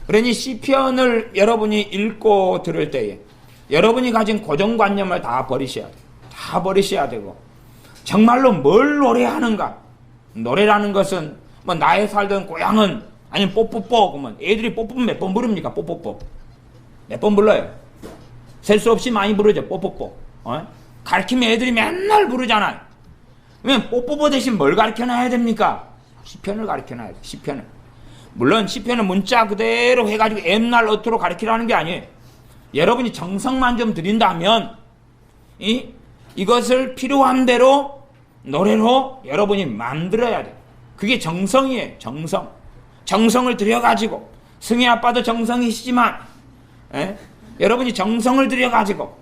그러니 시편을 여러분이 읽고 들을 때에 여러분이 가진 고정관념을 다 버리셔야 돼요. 다 버리셔야 되고, 정말로 뭘 노래하는가. 노래라는 것은 뭐 나의 살던 고향은, 아니면 뽀뽀뽀, 그러면 애들이 뽀뽀 몇 번 부릅니까? 뽀뽀뽀 몇 번 불러요? 셀 수 없이 많이 부르죠. 뽀뽀뽀. 가르치면 애들이 맨날 부르잖아요. 그러면 뽀뽀뽀 대신 뭘 가르쳐놔야 됩니까? 시편을 가르쳐놔야 돼요. 시편을. 물론 시편을 문자 그대로 해가지고 옛날 어투로 가르치라는 게 아니에요. 여러분이 정성만 좀 들인다면 이것을 필요한 대로 노래로 여러분이 만들어야 돼요. 그게 정성이에요. 정성을 들여가지고, 승희 아빠도 정성이시지만 여러분이 정성을 들여가지고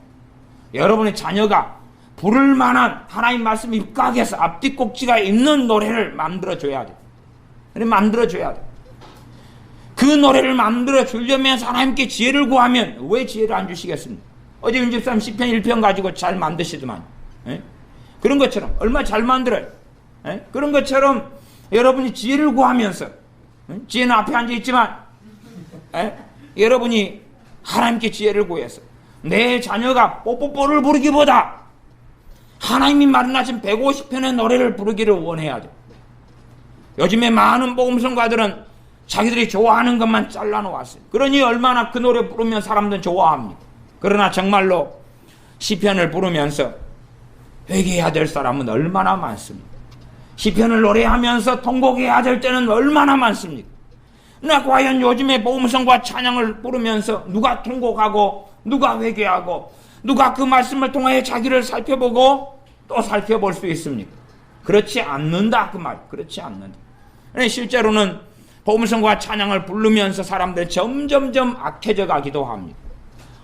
여러분의 자녀가 부를 만한 하나님 말씀 입각해서 앞뒤꼭지가 있는 노래를 만들어줘야 돼요. 만들어줘야 돼요. 그 노래를 만들어 주려면 하나님께 지혜를 구하면 왜 지혜를 안 주시겠습니까? 어제 윤집사님 시편 1편 가지고 잘 만드시더만. 그런 것처럼 얼마나 잘 만들어요. 그런 것처럼 여러분이 지혜를 구하면서, 지혜는 앞에 앉아 있지만 여러분이 하나님께 지혜를 구해서 내 자녀가 뽀뽀뽀를 부르기보다 하나님이 마련하신 150편의 노래를 부르기를 원해야 돼요. 요즘에 많은 복음성가들은 자기들이 좋아하는 것만 잘라놓았어요. 그러니 얼마나 그 노래 부르면 사람들은 좋아합니다. 그러나 정말로 시편을 부르면서 회개해야 될 사람은 얼마나 많습니까? 시편을 노래하면서 통곡해야 될 때는 얼마나 많습니까? 나 과연 요즘에 복음성과 찬양을 부르면서 누가 통곡하고 누가 회개하고 누가 그 말씀을 통하여 자기를 살펴보고 또 살펴볼 수 있습니까? 그렇지 않는다 그 말. 그렇지 않는다. 실제로는 복음성과 찬양을 부르면서 사람들이 점점점 악해져 가기도 합니다.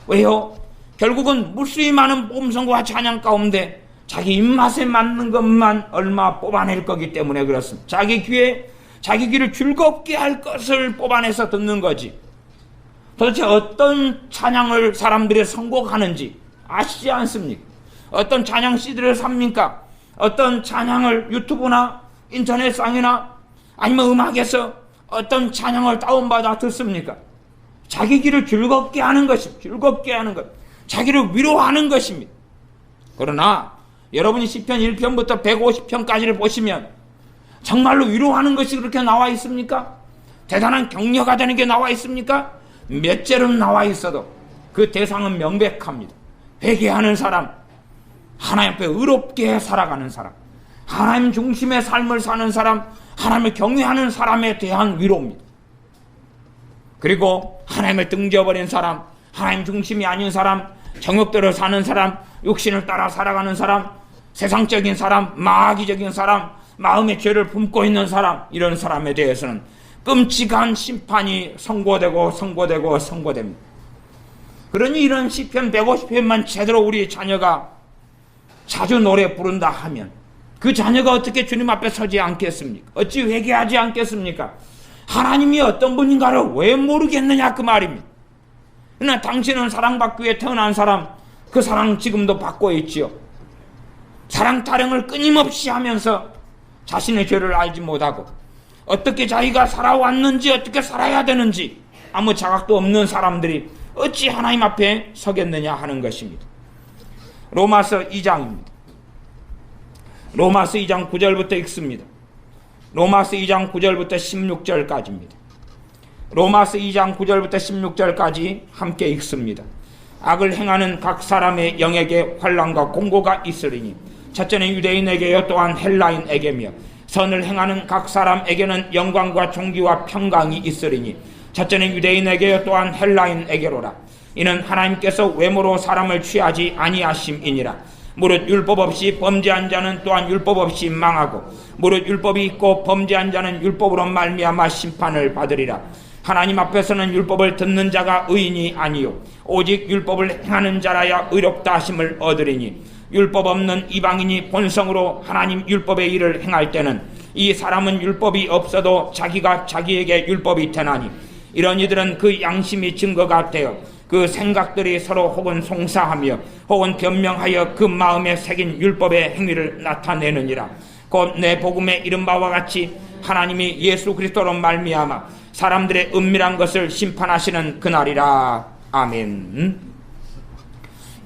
왜요? 결국은 무수히 많은 복음성과 찬양 가운데 자기 입맛에 맞는 것만 얼마 뽑아낼 거기 때문에 그렇습니다. 자기 귀를 즐겁게 할 것을 뽑아내서 듣는 거지. 도대체 어떤 찬양을 사람들이 선곡하는지 아시지 않습니까? 어떤 찬양 CD를 삽니까? 어떤 찬양을 유튜브나 인터넷상이나 아니면 음악에서 어떤 찬양을 다운받아 듣습니까? 자기 귀를 즐겁게 하는 것입니다. 즐겁게 하는 것. 자기를 위로하는 것입니다. 그러나 여러분이 시편 1편부터 150편까지를 보시면 정말로 위로하는 것이 그렇게 나와 있습니까? 대단한 격려가 되는 게 나와 있습니까? 몇 절은 나와 있어도 그 대상은 명백합니다. 회개하는 사람, 하나님 앞에 의롭게 살아가는 사람, 하나님 중심의 삶을 사는 사람, 하나님을 경외하는 사람에 대한 위로입니다. 그리고 하나님을 등져버린 사람, 하나님 중심이 아닌 사람, 정욕대로 사는 사람, 육신을 따라 살아가는 사람, 세상적인 사람, 마귀적인 사람, 마음의 죄를 품고 있는 사람, 이런 사람에 대해서는 끔찍한 심판이 선고됩니다. 그러니 이런 시편 150편만 제대로 우리 자녀가 자주 노래 부른다 하면 그 자녀가 어떻게 주님 앞에 서지 않겠습니까? 어찌 회개하지 않겠습니까? 하나님이 어떤 분인가를 왜 모르겠느냐 그 말입니다. 그러나 당신은 사랑받기 위해 태어난 사람, 그 사랑 지금도 받고 있지요. 사랑 타령을 끊임없이 하면서 자신의 죄를 알지 못하고 어떻게 자기가 살아왔는지 어떻게 살아야 되는지 아무 자각도 없는 사람들이 어찌 하나님 앞에 서겠느냐 하는 것입니다. 로마서 2장입니다. 로마서 2장 9절부터 읽습니다. 로마서 2장 9절부터 16절까지입니다. 로마서 2장 9절부터 16절까지 함께 읽습니다. 악을 행하는 각 사람의 영에게 환난과 공고가 있으리니 첫째는 유대인에게요 또한 헬라인에게며 선을 행하는 각 사람에게는 영광과 존귀와 평강이 있으리니 첫째는 유대인에게요 또한 헬라인에게로라. 이는 하나님께서 외모로 사람을 취하지 아니하심이니라. 무릇 율법 없이 범죄한 자는 또한 율법 없이 망하고 무릇 율법이 있고 범죄한 자는 율법으로 말미암아 심판을 받으리라. 하나님 앞에서는 율법을 듣는 자가 의인이 아니요 오직 율법을 행하는 자라야 의롭다 하심을 얻으리니 율법 없는 이방인이 본성으로 하나님 율법의 일을 행할 때는 이 사람은 율법이 없어도 자기가 자기에게 율법이 되나니 이런 이들은 그 양심이 증거가 되어 그 생각들이 서로 혹은 송사하며 혹은 변명하여 그 마음에 새긴 율법의 행위를 나타내느니라. 곧 내 복음에 이른 바와 같이 하나님이 예수 그리스도로 말미암아 사람들의 은밀한 것을 심판하시는 그날이라. 아멘.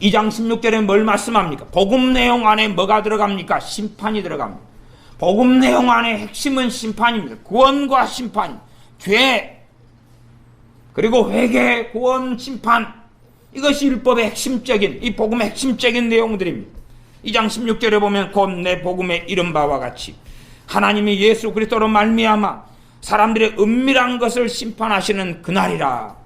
2장 16절에 뭘 말씀합니까? 복음 내용 안에 뭐가 들어갑니까? 심판이 들어갑니다. 복음 내용 안에 핵심은 심판입니다. 구원과 심판, 죄, 그리고 회개, 구원, 심판, 이것이 율법의 핵심적인, 이 복음의 핵심적인 내용들입니다. 2장 16절에 보면 곧 내 복음에 이른 바와 같이 하나님이 예수 그리스도로 말미암아 사람들의 은밀한 것을 심판하시는 그날이라.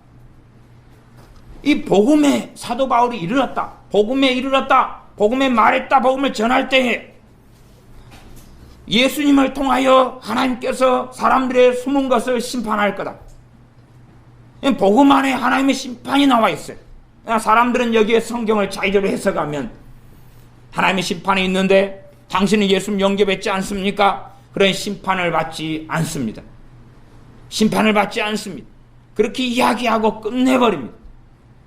이 복음에 사도 바울이 이르렀다, 복음에 이르렀다, 복음에 말했다, 복음을 전할 때에 예수님을 통하여 하나님께서 사람들의 숨은 것을 심판할 거다. 복음 안에 하나님의 심판이 나와 있어요. 사람들은 여기에 성경을 자의대로 해석하면 하나님의 심판이 있는데 당신은 예수님 영접했지 않습니까? 그런 심판을 받지 않습니다. 심판을 받지 않습니다. 그렇게 이야기하고 끝내버립니다.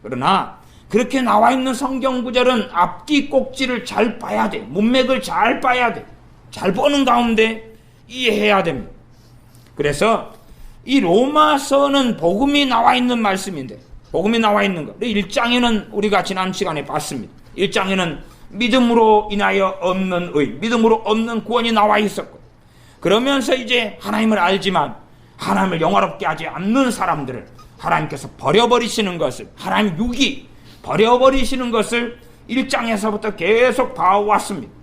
그러나 그렇게 나와 있는 성경 구절은 앞뒤 꼭지를 잘 봐야 돼. 문맥을 잘 봐야 돼. 잘 보는 가운데 이해해야 됩니다. 그래서 이 로마서는 복음이 나와 있는 말씀인데, 복음이 나와 있는 것, 1장에는 우리가 지난 시간에 봤습니다. 1장에는 믿음으로 인하여 얻는 의, 믿음으로 얻는 구원이 나와 있었고, 그러면서 이제 하나님을 알지만 하나님을 영화롭게 하지 않는 사람들을 하나님께서 버려버리시는 것을, 하나님 육이 버려버리시는 것을 1장에서부터 계속 봐왔습니다.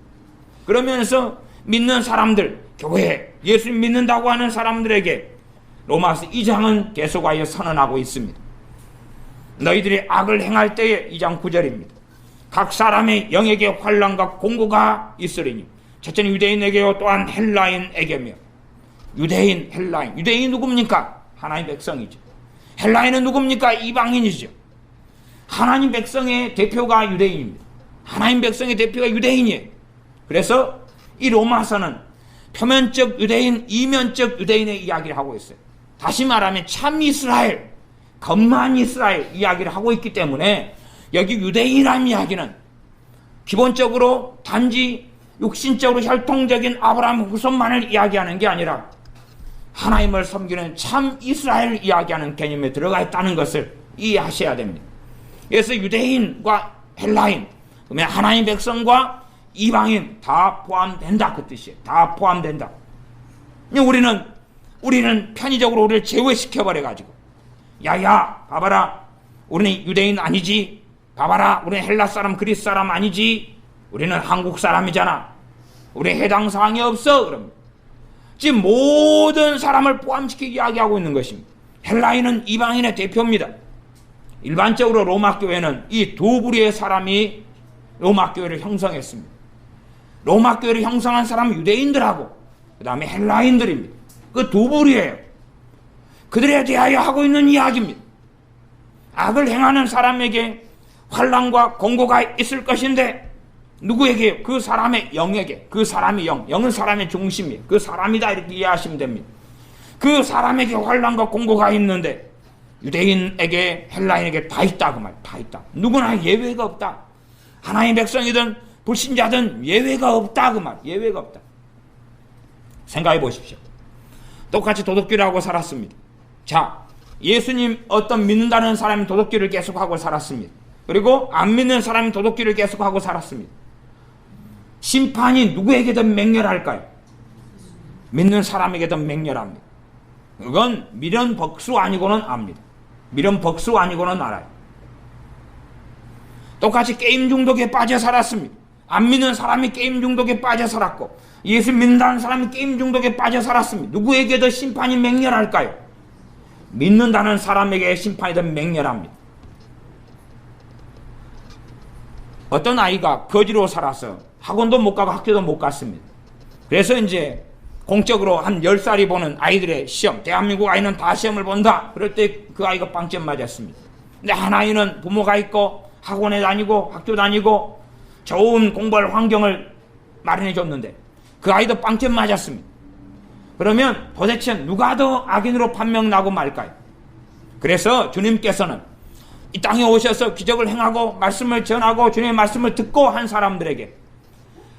그러면서 믿는 사람들, 교회, 예수님 믿는다고 하는 사람들에게 로마서 2장은 계속하여 선언하고 있습니다. 너희들이 악을 행할 때에 2장 9절입니다. 각 사람의 영에게 환난과 공고가 있으리니 첫째는 유대인에게요 또한 헬라인에게며. 유대인, 헬라인. 유대인이 누굽니까? 하나님 백성이죠. 헬라인은 누굽니까? 이방인이죠. 하나님 백성의 대표가 유대인입니다. 하나님 백성의 대표가 유대인이에요. 그래서 이 로마서는 표면적 유대인, 이면적 유대인의 이야기를 하고 있어요. 다시 말하면 참 이스라엘, 겁만 이스라엘 이야기를 하고 있기 때문에 여기 유대인이라는 이야기는 기본적으로 단지 육신적으로 혈통적인 아브라함 후손만을 이야기하는 게 아니라 하나님을 섬기는 참 이스라엘 이야기하는 개념에 들어가 있다는 것을 이해하셔야 됩니다. 그래서 유대인과 헬라인, 그러면 하나님 백성과 이방인 다 포함된다, 그 뜻이에요. 다 포함된다. 우리는 편의적으로 우리를 제외시켜버려가지고, 야야, 봐봐라, 우리는 유대인 아니지, 봐봐라, 우리는 헬라 사람, 그리스 사람 아니지, 우리는 한국 사람이잖아, 우리 해당 사항이 없어. 그럼 지금 모든 사람을 포함시키고 이야기하고 있는 것입니다. 헬라인은 이방인의 대표입니다. 일반적으로 로마 교회는 이 두 부류의 사람이 로마 교회를 형성했습니다. 로마 교회를 형성한 사람은 유대인들하고 그 다음에 헬라인들입니다. 그 두 부류예요. 그들에 대하여 하고 있는 이야기입니다. 악을 행하는 사람에게 환난과 공고가 있을 것인데 누구에게요? 그 사람의 영에게. 그 사람의 영은 사람의 중심이에요. 그 사람이다, 이렇게 이해하시면 됩니다. 그 사람에게 환난과 공고가 있는데 유대인에게 헬라인에게 다 있다, 그 말. 다 있다. 누구나 예외가 없다. 하나님의 백성이든 불신자든 예외가 없다, 그 말. 예외가 없다. 생각해 보십시오. 똑같이 도덕질을 하고 살았습니다. 자, 예수님 어떤 믿는다는 사람이 도덕질을 계속하고 살았습니다. 그리고 안 믿는 사람이 도덕질을 계속하고 살았습니다. 심판이 누구에게든 맹렬할까요? 믿는 사람에게도 맹렬합니다. 그건 미련 복수 아니고는 압니다. 미련 복수 아니고는 알아요. 똑같이 게임 중독에 빠져 살았습니다. 안 믿는 사람이 게임 중독에 빠져 살았고 예수 믿는다는 사람이 게임 중독에 빠져 살았습니다. 누구에게도 심판이 맹렬할까요? 믿는다는 사람에게 심판이 더 맹렬합니다. 어떤 아이가 거지로 살아서 학원도 못 가고 학교도 못 갔습니다. 그래서 이제 공적으로 한 10살이 보는 아이들의 시험, 대한민국 아이는 다 시험을 본다. 그럴 때 그 아이가 빵점 맞았습니다. 근데 한 아이는 부모가 있고 학원에 다니고 학교 다니고 좋은 공부할 환경을 마련해 줬는데 그 아이도 빵점 맞았습니다. 그러면 도대체 누가 더 악인으로 판명나고 말까요? 그래서 주님께서는 이 땅에 오셔서 기적을 행하고 말씀을 전하고 주님의 말씀을 듣고 한 사람들에게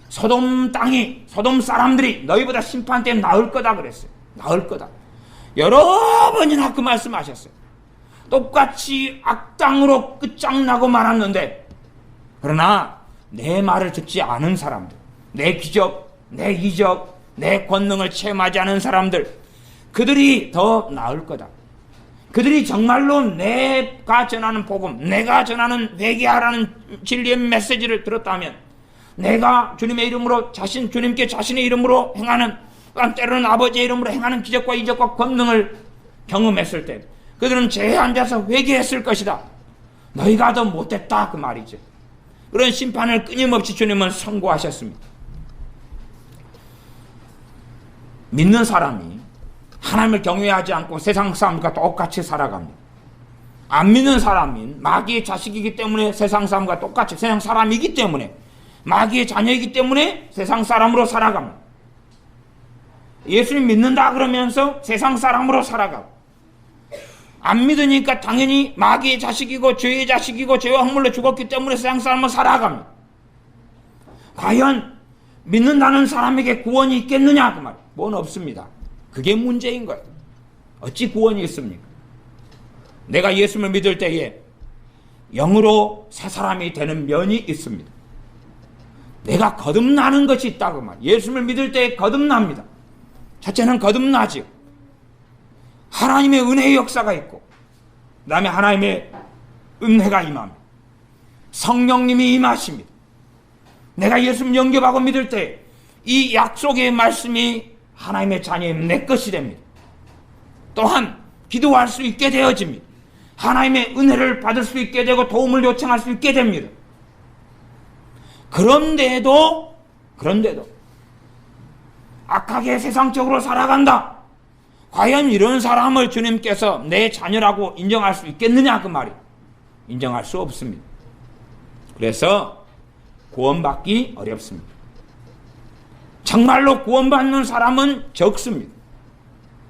소돔 땅이, 소돔 사람들이 너희보다 심판 때문에 나을 거다 그랬어요. 나을 거다. 여러 번이나 그 말씀하셨어요. 똑같이 악당으로 끝장나고 말았는데, 그러나 내 말을 듣지 않은 사람들, 내 기적, 내 이적, 내 권능을 체험하지 않은 사람들, 그들이 더 나을 거다. 그들이 정말로 내가 전하는 복음, 내가 전하는 회개하라는 진리의 메시지를 들었다면, 내가 주님의 이름으로 주님께 자신의 이름으로 행하는, 때로는 아버지의 이름으로 행하는 기적과 이적과 권능을 경험했을 때 그들은 죄에 앉아서 회개했을 것이다. 너희가 더 못했다, 그 말이죠. 그런 심판을 끊임없이 주님은 선고하셨습니다. 믿는 사람이 하나님을 경외하지 않고 세상 사람과 똑같이 살아갑니다. 안 믿는 사람인 마귀의 자식이기 때문에 세상 사람과 똑같이, 세상 사람이기 때문에, 마귀의 자녀이기 때문에 세상 사람으로 살아갑니다. 예수님 믿는다 그러면서 세상 사람으로 살아가고, 안 믿으니까 당연히 마귀의 자식이고 죄의 자식이고 죄와 허물로 죽었기 때문에 세상 사람으로 살아갑니다. 과연 믿는다는 사람에게 구원이 있겠느냐, 그 말. 뭔 없습니다. 그게 문제인 거예요. 어찌 구원이 있습니까? 내가 예수님을 믿을 때에 영으로 새 사람이 되는 면이 있습니다. 내가 거듭나는 것이 있다고 말. 예수님을 믿을 때에 거듭납니다. 첫째는 거듭나지요. 하나님의 은혜의 역사가 있고, 그 다음에 하나님의 은혜가 임합니다. 성령님이 임하십니다. 내가 예수님 영접하고 믿을 때 이 약속의 말씀이 하나님의 자녀인 내 것이 됩니다. 또한 기도할 수 있게 되어집니다. 하나님의 은혜를 받을 수 있게 되고 도움을 요청할 수 있게 됩니다. 그런데도 악하게 세상적으로 살아간다. 과연 이런 사람을 주님께서 내 자녀라고 인정할 수 있겠느냐, 그 말이. 인정할 수 없습니다. 그래서 구원받기 어렵습니다. 정말로 구원받는 사람은 적습니다.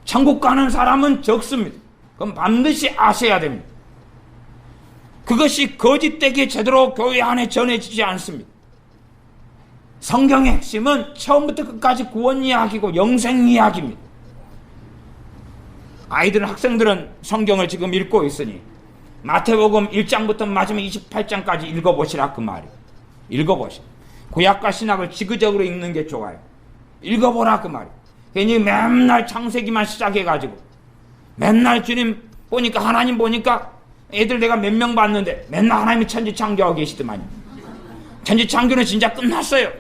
천국 가는 사람은 적습니다. 그럼 반드시 아셔야 됩니다. 그것이 거짓되게 제대로 교회 안에 전해지지 않습니다. 성경의 핵심은 처음부터 끝까지 구원 이야기고 영생 이야기입니다. 아이들, 학생들은 성경을 지금 읽고 있으니 마태복음 1장부터 마지막 28장까지 읽어보시라, 그 말이에요. 읽어보시라. 구약과 신약을 지그적으로 읽는 게 좋아요. 읽어보라, 그 말이에요. 괜히 맨날 창세기만 시작해가지고 맨날 주님 보니까, 하나님 보니까, 애들 내가 몇 명 봤는데 맨날 하나님이 천지창조하고 계시더만요. 천지창조는 진짜 끝났어요.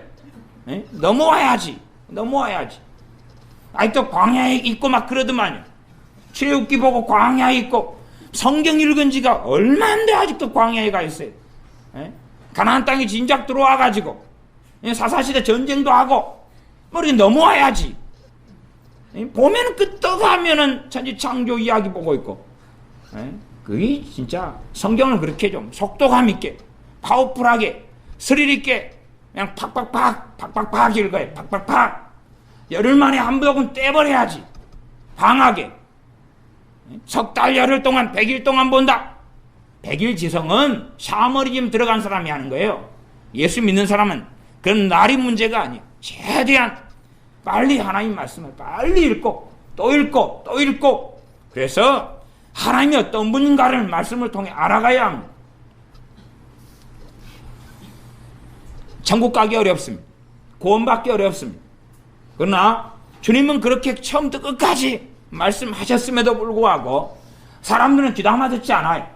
에? 넘어와야지. 아직도 광야에 있고 막 그러더만요. 출애굽기 보고 광야에 있고, 성경 읽은 지가 얼마인데 아직도 광야에 가 있어요. 에? 가나안 땅에 진작 들어와가지고 사사시대 전쟁도 하고, 머리 넘어와야지. 보면 끄떡하면은 천지창조 이야기 보고 있고, 그게 진짜 성경을 그렇게 좀 속도감 있게, 파워풀하게, 스릴 있게 그냥 팍팍팍 읽어요. 팍팍팍. 열흘 만에 한 부분 떼버려야지. 방하게. 석 달 열흘 동안 100일 동안 본다. 100일 지성은 샤머니즘 들어간 사람이 하는 거예요. 예수 믿는 사람은 그런 날이 문제가 아니에요. 최대한 빨리 하나님 말씀을 빨리 읽고 또 읽고 또 읽고, 그래서 하나님이 어떤 분인가를 말씀을 통해 알아가야 합니다. 천국 가기 어렵습니다. 구원받기 어렵습니다. 그러나 주님은 그렇게 처음부터 끝까지 말씀하셨음에도 불구하고 사람들은 귀담아 듣지 않아요.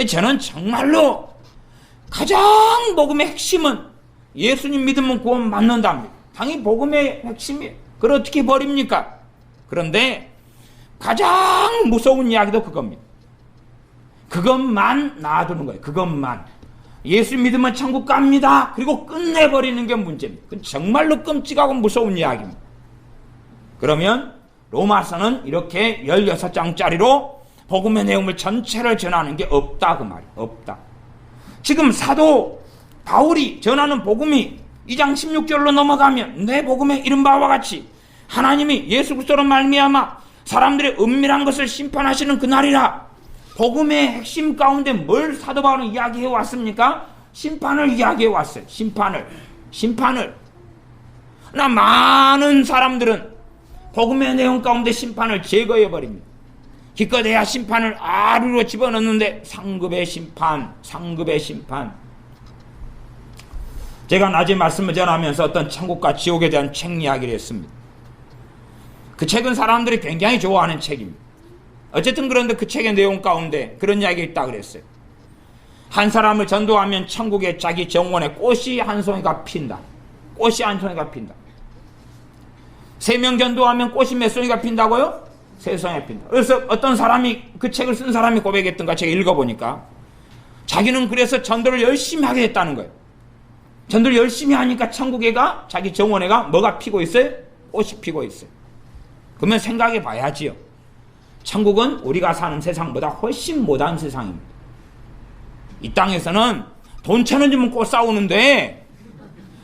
저는 정말로 가장 복음의 핵심은 예수님 믿으면 구원 받는답니다. 당연히 복음의 핵심이에요. 그걸 어떻게 버립니까? 그런데 가장 무서운 이야기도 그겁니다. 그것만 놔두는 거예요. 그것만. 예수 믿으면 천국 갑니다. 그리고 끝내버리는 게 문제입니다. 그건 정말로 끔찍하고 무서운 이야기입니다. 그러면 로마서는 이렇게 16장짜리로 복음의 내용을 전체를 전하는 게 없다, 그 말이에요. 없다. 지금 사도 바울이 전하는 복음이 2장 16절로 넘어가면 내 복음에 이른 바와 같이 하나님이 예수 그리스도로 말미암아 사람들의 은밀한 것을 심판하시는 그날이라. 복음의 핵심 가운데 뭘 사도 바울은 이야기해 왔습니까? 심판을 이야기해 왔어요. 심판을. 나 많은 사람들은 복음의 내용 가운데 심판을 제거해버립니다. 기껏해야 심판을 아루로 집어넣는데 상급의 심판, 상급의 심판. 제가 낮에 말씀을 전하면서 어떤 천국과 지옥에 대한 책 이야기를 했습니다. 그 책은 사람들이 굉장히 좋아하는 책입니다. 어쨌든 그런데 그 책의 내용 가운데 그런 이야기가 있다 그랬어요. 한 사람을 전도하면 천국에 자기 정원에 꽃이 한 송이가 핀다. 꽃이 한 송이가 핀다. 3명 전도하면 꽃이 몇 송이가 핀다고요? 3송이가 핀다. 그래서 어떤 사람이, 그 책을 쓴 사람이 고백했던가 제가 읽어보니까 자기는 그래서 전도를 열심히 하게 됐다는 거예요. 전도를 열심히 하니까 천국에가, 자기 정원에가 뭐가 피고 있어요? 꽃이 피고 있어요. 그러면 생각해 봐야지요. 천국은 우리가 사는 세상보다 훨씬 못한 세상입니다. 이 땅에서는 돈 1,000원 주면 꽃 싸우는데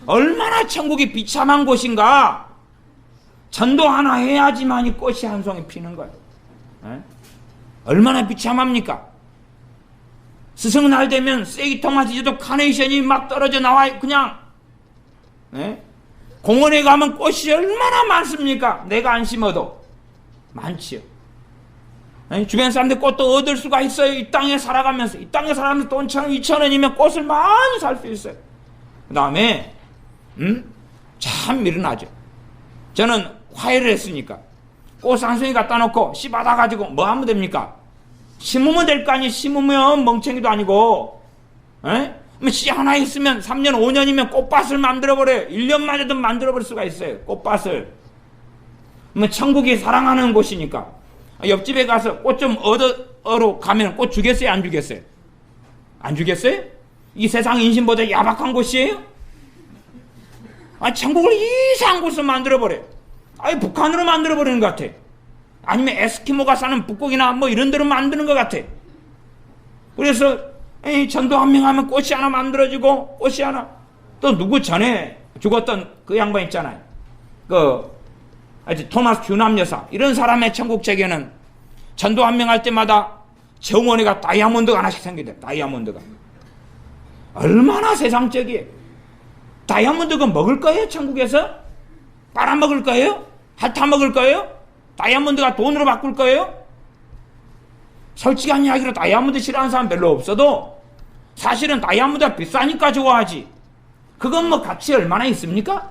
얼마나 천국이 비참한 곳인가. 전도 하나 해야지만 이 꽃이 한 송이 피는 거예요. 에? 얼마나 비참합니까? 스승날 되면 쓰레기통만 뒤져도 카네이션이 막 떨어져 나와요. 그냥 에? 공원에 가면 꽃이 얼마나 많습니까? 내가 안 심어도 많지요. 에? 주변 사람들 꽃도 얻을 수가 있어요. 이 땅에 살아가면서. 이 땅에 살아가면서 돈 1,000원, 2,000원이면 꽃을 많이 살 수 있어요. 그 다음에 참 미련하죠. 저는 화해를 했으니까 꽃 한 송이 갖다 놓고 씨 받아가지고 뭐 하면 됩니까? 심으면 될 거 아니에요. 심으면 멍청이도 아니고. 씨 하나 있으면 3년 5년이면 꽃밭을 만들어버려요. 1년만에도 만들어버릴 수가 있어요. 꽃밭을. 천국이 사랑하는 곳이니까 옆집에 가서 꽃 좀 얻으러 가면 꽃 주겠어요? 안 주겠어요? 안 주겠어요? 이 세상 인심보다 야박한 곳이에요? 천국을 이상한 곳을 만들어버려요. 북한으로 만들어버리는 것 같아. 아니면 에스키모가 사는 북극이나 뭐 이런 데로 만드는 것 같아. 그래서 전도 한 명 하면 꽃이 하나 만들어지고, 꽃이 하나. 또 누구 전에 죽었던 그 양반 있잖아요. 토마스 균함 여사. 이런 사람의 천국책에는 전도 한 명 할 때마다 정원에가 다이아몬드가 하나씩 생기대. 다이아몬드가. 얼마나 세상적이에요. 다이아몬드가 먹을 거예요? 천국에서? 빨아먹을 거예요? 핥아먹을 거예요? 다이아몬드가 돈으로 바꿀 거예요? 솔직한 이야기로 다이아몬드 싫어하는 사람 별로 없어도 사실은 다이아몬드가 비싸니까 좋아하지. 그건 뭐 가치 얼마나 있습니까?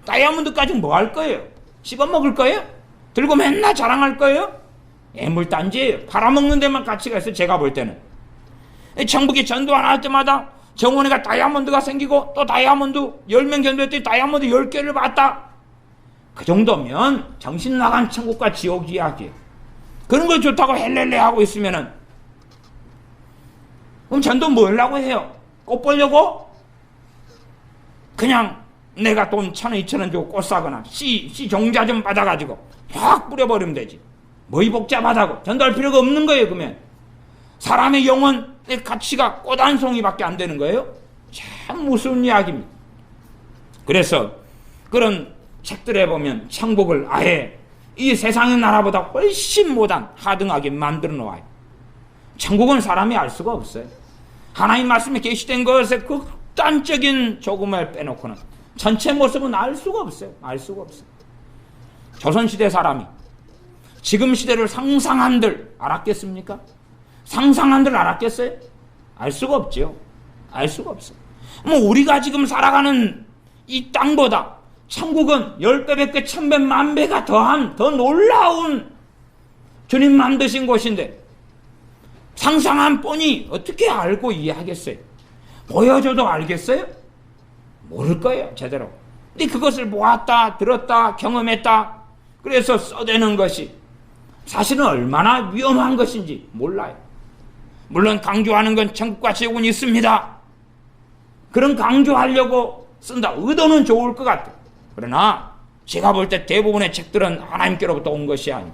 다이아몬드까지 뭐 할 거예요? 씹어먹을 거예요? 들고 맨날 자랑할 거예요? 애물단지예요. 팔아먹는 데만 가치가 있어요. 제가 볼 때는. 천국에 전도 하나 할 때마다 정원에가 다이아몬드가 생기고 또 다이아몬드 10명 전도했더니 다이아몬드 10개를 봤다. 그 정도면 정신 나간 천국과 지옥 이야기예요. 그런 걸 좋다고 헬렐레 하고 있으면은 그럼 전도 뭐 하려고 해요? 꽃 보려고? 그냥 내가 돈 1,000원 2,000원 주고 꽃 사거나 씨 종자 좀 받아가지고 확 뿌려버리면 되지. 뭐이 복잡하다고. 전도할 필요가 없는 거예요. 그러면 사람의 영혼의 가치가 꽃 한 송이밖에 안 되는 거예요. 참 무서운 이야기입니다. 그래서 그런 책들에 보면 천국을 아예 이 세상의 나라보다 훨씬 못한 하등하게 만들어 놓아요. 천국은 사람이 알 수가 없어요. 하나님 말씀에 계시된 것의 극단적인 조금을 빼놓고는 전체 모습은 알 수가 없어요. 알 수가 없어요. 조선시대 사람이 지금 시대를 상상한들 알았겠습니까? 상상한들 알았겠어요? 알 수가 없죠. 알 수가 없어요. 우리가 지금 살아가는 이 땅보다 천국은 10배, 100배, 1000배, 10,000배가 더한 더 놀라운 주님 만드신 곳인데 상상한 뻔히 어떻게 알고 이해하겠어요? 보여줘도 알겠어요? 모를 거예요. 제대로. 근데 그것을 보았다, 들었다, 경험했다. 그래서 써대는 것이 사실은 얼마나 위험한 것인지 몰라요. 물론 강조하는 건 천국과 지옥은 있습니다. 그런 강조하려고 쓴다. 의도는 좋을 것 같아요. 그러나 제가 볼 때 대부분의 책들은 하나님께로부터 온 것이 아니고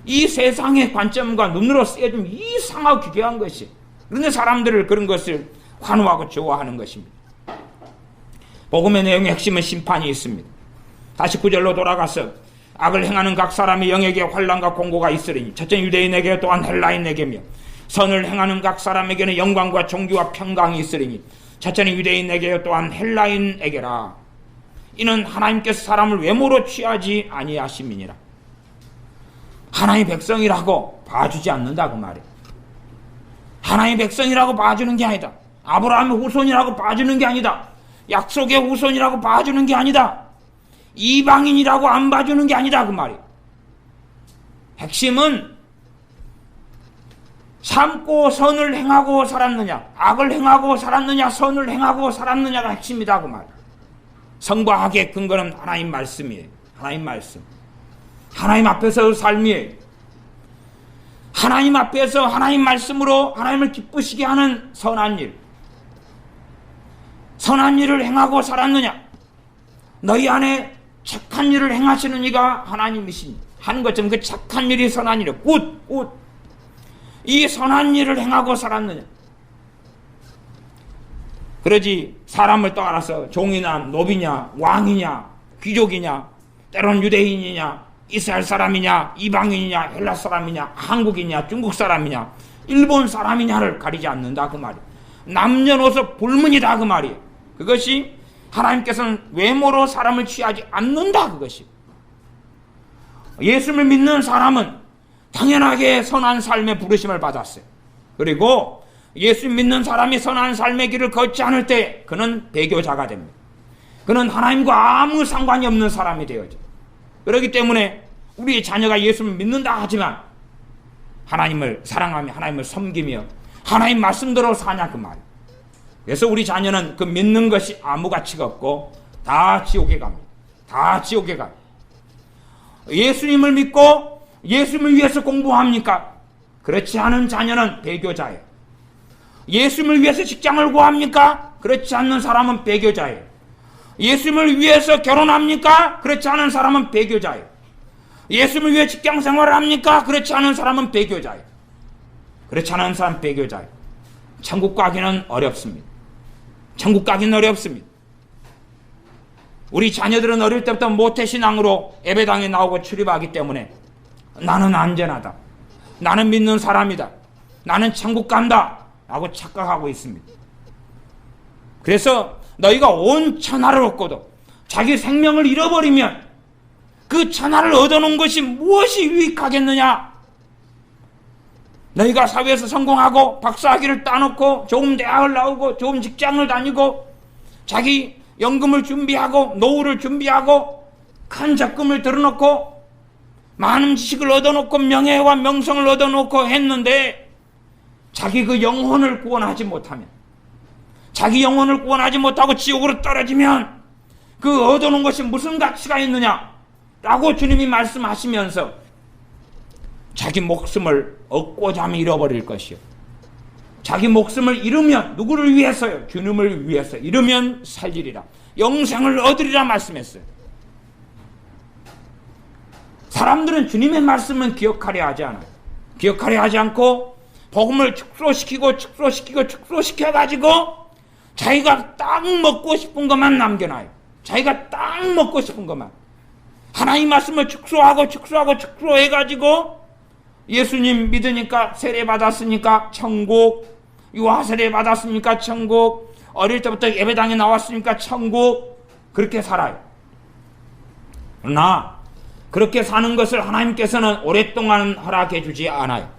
이 세상의 관점과 눈으로 쓰여진 이상하고 기괴한 것이. 그런데 사람들을 그런 것을 환호하고 좋아하는 것입니다. 복음의 내용의 핵심은 심판이 있습니다. 다시 9절로 돌아가서 악을 행하는 각 사람의 영에게 환난과 공고가 있으리니 첫째 유대인에게 또한 헬라인에게며 선을 행하는 각 사람에게는 영광과 존귀와 평강이 있으리니 첫째는 유대인에게 또한 헬라인에게라. 이는 하나님께서 사람을 외모로 취하지 아니하심이니라. 하나님의 백성이라고 봐주지 않는다 그 말이에요. 하나님의 백성이라고 봐주는 게 아니다. 아브라함의 후손이라고 봐주는 게 아니다. 약속의 후손이라고 봐주는 게 아니다. 이방인이라고 안 봐주는 게 아니다 그 말이에요. 핵심은 참고 선을 행하고 살았느냐, 악을 행하고 살았느냐, 선을 행하고 살았느냐가 핵심이다 그 말이에요. 성과 악의 근거는 하나님 말씀이에요. 하나님 말씀. 하나님 앞에서 삶이에요. 하나님 앞에서 하나님 말씀으로 하나님을 기쁘시게 하는 선한 일. 선한 일을 행하고 살았느냐? 너희 안에 착한 일을 행하시는 이가 하나님이시니 하는 것처럼 그 착한 일이 선한 일이에요. 굿. 이 선한 일을 행하고 살았느냐? 그러지 사람을 따라서 종이나 노비냐, 왕이냐, 귀족이냐, 때론 유대인이냐, 이스라엘 사람이냐, 이방인이냐, 헬라 사람이냐, 한국이냐, 중국 사람이냐, 일본 사람이냐를 가리지 않는다 그 말이에요. 남녀노소 불문이다 그 말이에요. 그것이 하나님께서는 외모로 사람을 취하지 않는다 그것이. 예수를 믿는 사람은 당연하게 선한 삶의 부르심을 받았어요. 그리고 예수 믿는 사람이 선한 삶의 길을 걷지 않을 때 그는 배교자가 됩니다. 그는 하나님과 아무 상관이 없는 사람이 되어져. 그렇기 때문에 우리 자녀가 예수를 믿는다 하지만 하나님을 사랑하며 하나님을 섬기며 하나님 말씀대로 사냐 그 말이에요. 그래서 우리 자녀는 그 믿는 것이 아무 가치가 없고 다 지옥에 갑니다. 다 지옥에 가요. 예수님을 믿고 예수님을 위해서 공부합니까? 그렇지 않은 자녀는 배교자예요. 예수님을 위해서 직장을 구합니까? 그렇지 않는 사람은 배교자예요. 예수님을 위해서 결혼합니까? 그렇지 않은 사람은 배교자예요. 예수님을 위해 직장 생활을 합니까? 그렇지 않은 사람은 배교자예요. 그렇지 않은 사람은 배교자예요. 천국 가기는 어렵습니다. 천국 가기는 어렵습니다. 우리 자녀들은 어릴 때부터 모태신앙으로 예배당에 나오고 출입하기 때문에 나는 안전하다, 나는 믿는 사람이다, 나는 천국 간다 라고 착각하고 있습니다. 그래서 너희가 온 천하를 얻고도 자기 생명을 잃어버리면 그 천하를 얻어놓은 것이 무엇이 유익하겠느냐? 너희가 사회에서 성공하고 박사학위를 따놓고 좋은 대학을 나오고 좋은 직장을 다니고 자기 연금을 준비하고 노후를 준비하고 큰 적금을 들어놓고 많은 지식을 얻어놓고 명예와 명성을 얻어놓고 했는데 자기 그 영혼을 구원하지 못하면, 자기 영혼을 구원하지 못하고 지옥으로 떨어지면 그 얻어놓은 것이 무슨 가치가 있느냐 라고 주님이 말씀하시면서 자기 목숨을 얻고자 하면 잃어버릴 것이요, 자기 목숨을 잃으면 누구를 위해서요? 주님을 위해서 잃으면 살리리라, 영생을 얻으리라 말씀했어요. 사람들은 주님의 말씀은 기억하려 하지 않아요. 기억하려 하지 않고 복음을 축소시켜가지고 자기가 딱 먹고 싶은 것만 남겨놔요. 자기가 딱 먹고 싶은 것만. 하나님 말씀을 축소해가지고 예수님 믿으니까 세례 받았으니까 천국, 유아 세례 받았으니까 천국, 어릴 때부터 예배당에 나왔으니까 천국, 그렇게 살아요. 그러나 그렇게 사는 것을 하나님께서는 오랫동안 허락해 주지 않아요.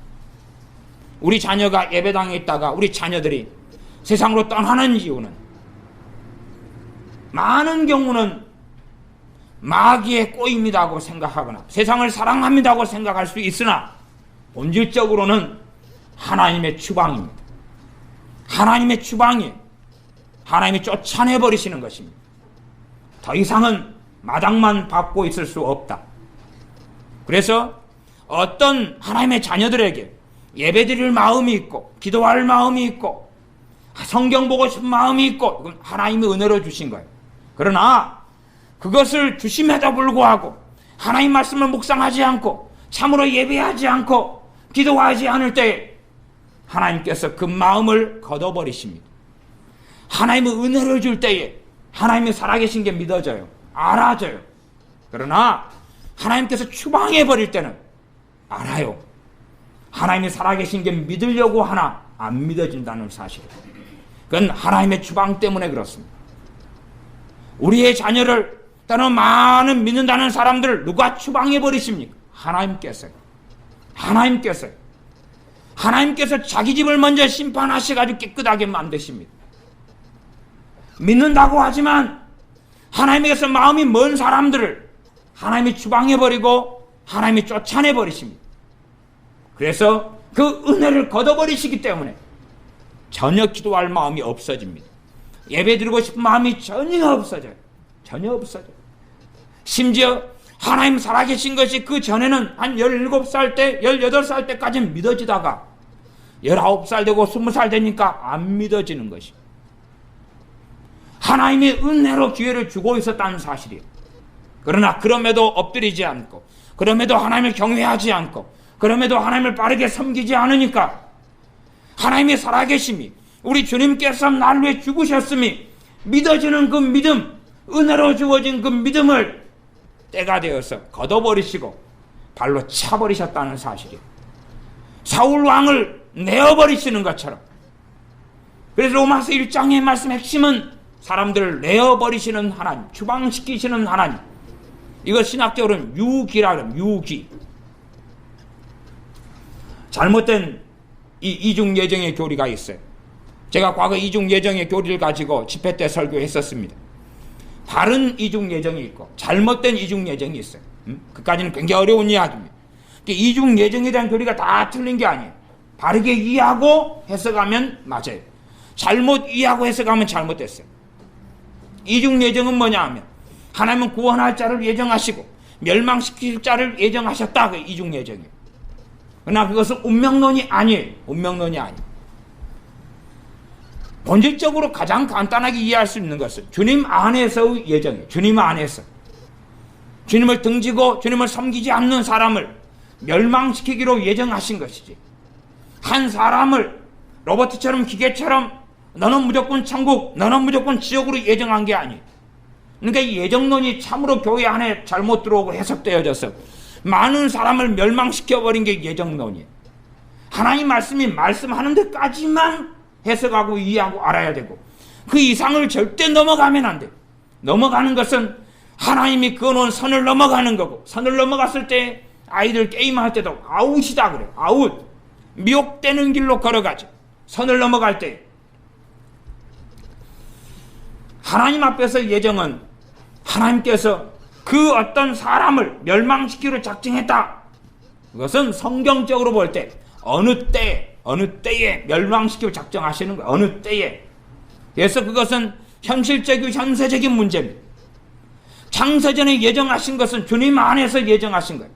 우리 자녀가 예배당에 있다가 우리 자녀들이 세상으로 떠나는 이유는 많은 경우는 마귀의 꼬임이라고 생각하거나 세상을 사랑합니다고 생각할 수 있으나 본질적으로는 하나님의 추방입니다. 하나님의 추방이에요. 하나님이 쫓아내버리시는 것입니다. 더 이상은 마당만 밟고 있을 수 없다. 그래서 어떤 하나님의 자녀들에게 예배드릴 마음이 있고 기도할 마음이 있고 성경 보고 싶은 마음이 있고 그건 하나님의 은혜로 주신 거예요. 그러나 그것을 주심에도 불구하고 하나님 말씀을 묵상하지 않고 참으로 예배하지 않고 기도하지 않을 때 하나님께서 그 마음을 걷어버리십니다. 하나님의 은혜를 줄 때에 하나님이 살아계신 게 믿어져요. 알아져요. 그러나 하나님께서 추방해버릴 때는 알아요. 하나님이 살아계신 게 믿으려고 하나 안 믿어진다는 사실이에요. 그건 하나님의 추방 때문에 그렇습니다. 우리의 자녀를 때로는 많은 믿는다는 사람들을 누가 추방해 버리십니까? 하나님께서요. 하나님께서 자기 집을 먼저 심판하셔가지고 깨끗하게 만드십니다. 믿는다고 하지만 하나님에게서 마음이 먼 사람들을 하나님이 추방해 버리고 하나님이 쫓아내 버리십니다. 그래서 그 은혜를 걷어버리시기 때문에 전혀 기도할 마음이 없어집니다. 예배 드리고 싶은 마음이 전혀 없어져요. 심지어 하나님 살아계신 것이 그 전에는 한 17살 때, 18살 때까지는 믿어지다가 19살 되고 20살 되니까 안 믿어지는 것이 하나님의 은혜로 기회를 주고 있었다는 사실이에요. 그러나 그럼에도 엎드리지 않고, 그럼에도 하나님을 경외하지 않고, 그럼에도 하나님을 바르게 섬기지 않으니까 하나님의 살아계심이, 우리 주님께서 날 위해 죽으셨음이 믿어지는 그 믿음, 은혜로 주어진 그 믿음을 때가 되어서 걷어버리시고 발로 차버리셨다는 사실이에요. 사울 왕을 내어버리시는 것처럼. 그래서 로마서 1장의 말씀 핵심은 사람들을 내어버리시는 하나님, 추방시키시는 하나님. 이거 신학적으로는 유기라 그래요. 유기. 잘못된 이 이중예정의 교리가 있어요. 제가 과거 이중예정의 교리를 가지고 집회 때 설교했었습니다. 바른 이중예정이 있고 잘못된 이중예정이 있어요. 그까지는 굉장히 어려운 이야기입니다. 이중예정에 대한 교리가 다 틀린 게 아니에요. 바르게 이해하고 해석하면 맞아요. 잘못 이해하고 해석하면 잘못됐어요. 이중예정은 뭐냐 하면 하나님은 구원할 자를 예정하시고 멸망시킬 자를 예정하셨다. 그 이중예정이에요. 그러나 그것은 운명론이 아니에요. 본질적으로 가장 간단하게 이해할 수 있는 것은 주님 안에서의 예정이에요. 주님 안에서. 주님을 등지고 주님을 섬기지 않는 사람을 멸망시키기로 예정하신 것이지. 한 사람을 로봇처럼 기계처럼 너는 무조건 천국, 너는 무조건 지옥으로 예정한 게 아니에요. 그러니까 이 예정론이 참으로 교회 안에 잘못 들어오고 해석되어져서 많은 사람을 멸망시켜버린 게 예정론이에요. 하나님 말씀이 말씀하는 데까지만 해석하고 이해하고 알아야 되고 그 이상을 절대 넘어가면 안 돼요. 넘어가는 것은 하나님이 그어놓은 선을 넘어가는 거고, 선을 넘어갔을 때 아이들 게임할 때도 아웃이다 그래요. 아웃. 미혹되는 길로 걸어가죠. 선을 넘어갈 때. 하나님 앞에서 예정은 하나님께서 그 어떤 사람을 멸망시키기로 작정했다. 그것은 성경적으로 볼 때 어느 때에 멸망시키기로 작정하시는 거예요. 어느 때에. 그래서 그것은 현실적이고 현세적인 문제입니다. 창세전에 예정하신 것은 주님 안에서 예정하신 거예요.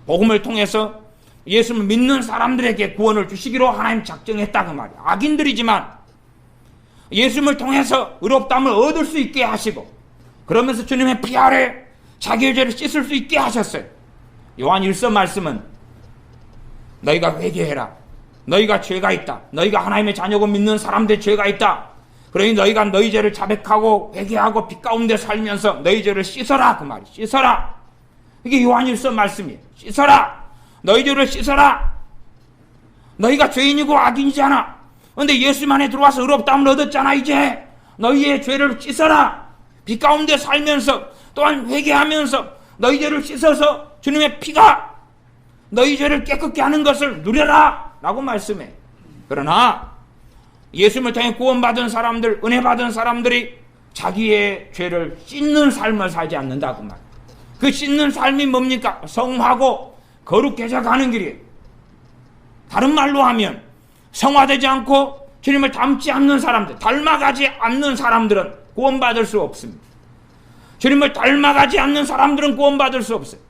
복음을 통해서 예수를 믿는 사람들에게 구원을 주시기로 하나님 작정했다 그 말이에요. 악인들이지만 예수를 통해서 의롭다함을 얻을 수 있게 하시고 그러면서 주님의 피 아래 자기의 죄를 씻을 수 있게 하셨어요. 요한 1서 말씀은 너희가 회개해라. 너희가 죄가 있다. 너희가 하나님의 자녀고 믿는 사람들의 죄가 있다. 그러니 너희가 너희 죄를 자백하고 회개하고 빛 가운데 살면서 너희 죄를 씻어라 그 말이에요. 씻어라. 이게 요한 1서 말씀이에요. 씻어라. 너희 죄를 씻어라. 너희가 죄인이고 악인이잖아. 그런데 예수님 안에 들어와서 의롭다함을 얻었잖아. 이제 너희의 죄를 씻어라. 빛 가운데 살면서 또한 회개하면서 너희 죄를 씻어서 주님의 피가 너희 죄를 깨끗게 하는 것을 누려라 라고 말씀해. 그러나 예수님을 통해 구원받은 사람들, 은혜 받은 사람들이 자기의 죄를 씻는 삶을 살지 않는다고 말. 그 씻는 삶이 뭡니까? 성하고 거룩해져 가는 길이에요. 다른 말로 하면 성화되지 않고 주님을 닮지 않는 사람들, 닮아가지 않는 사람들은 구원받을 수 없습니다. 주님을 닮아가지 않는 사람들은 구원받을 수 없어요.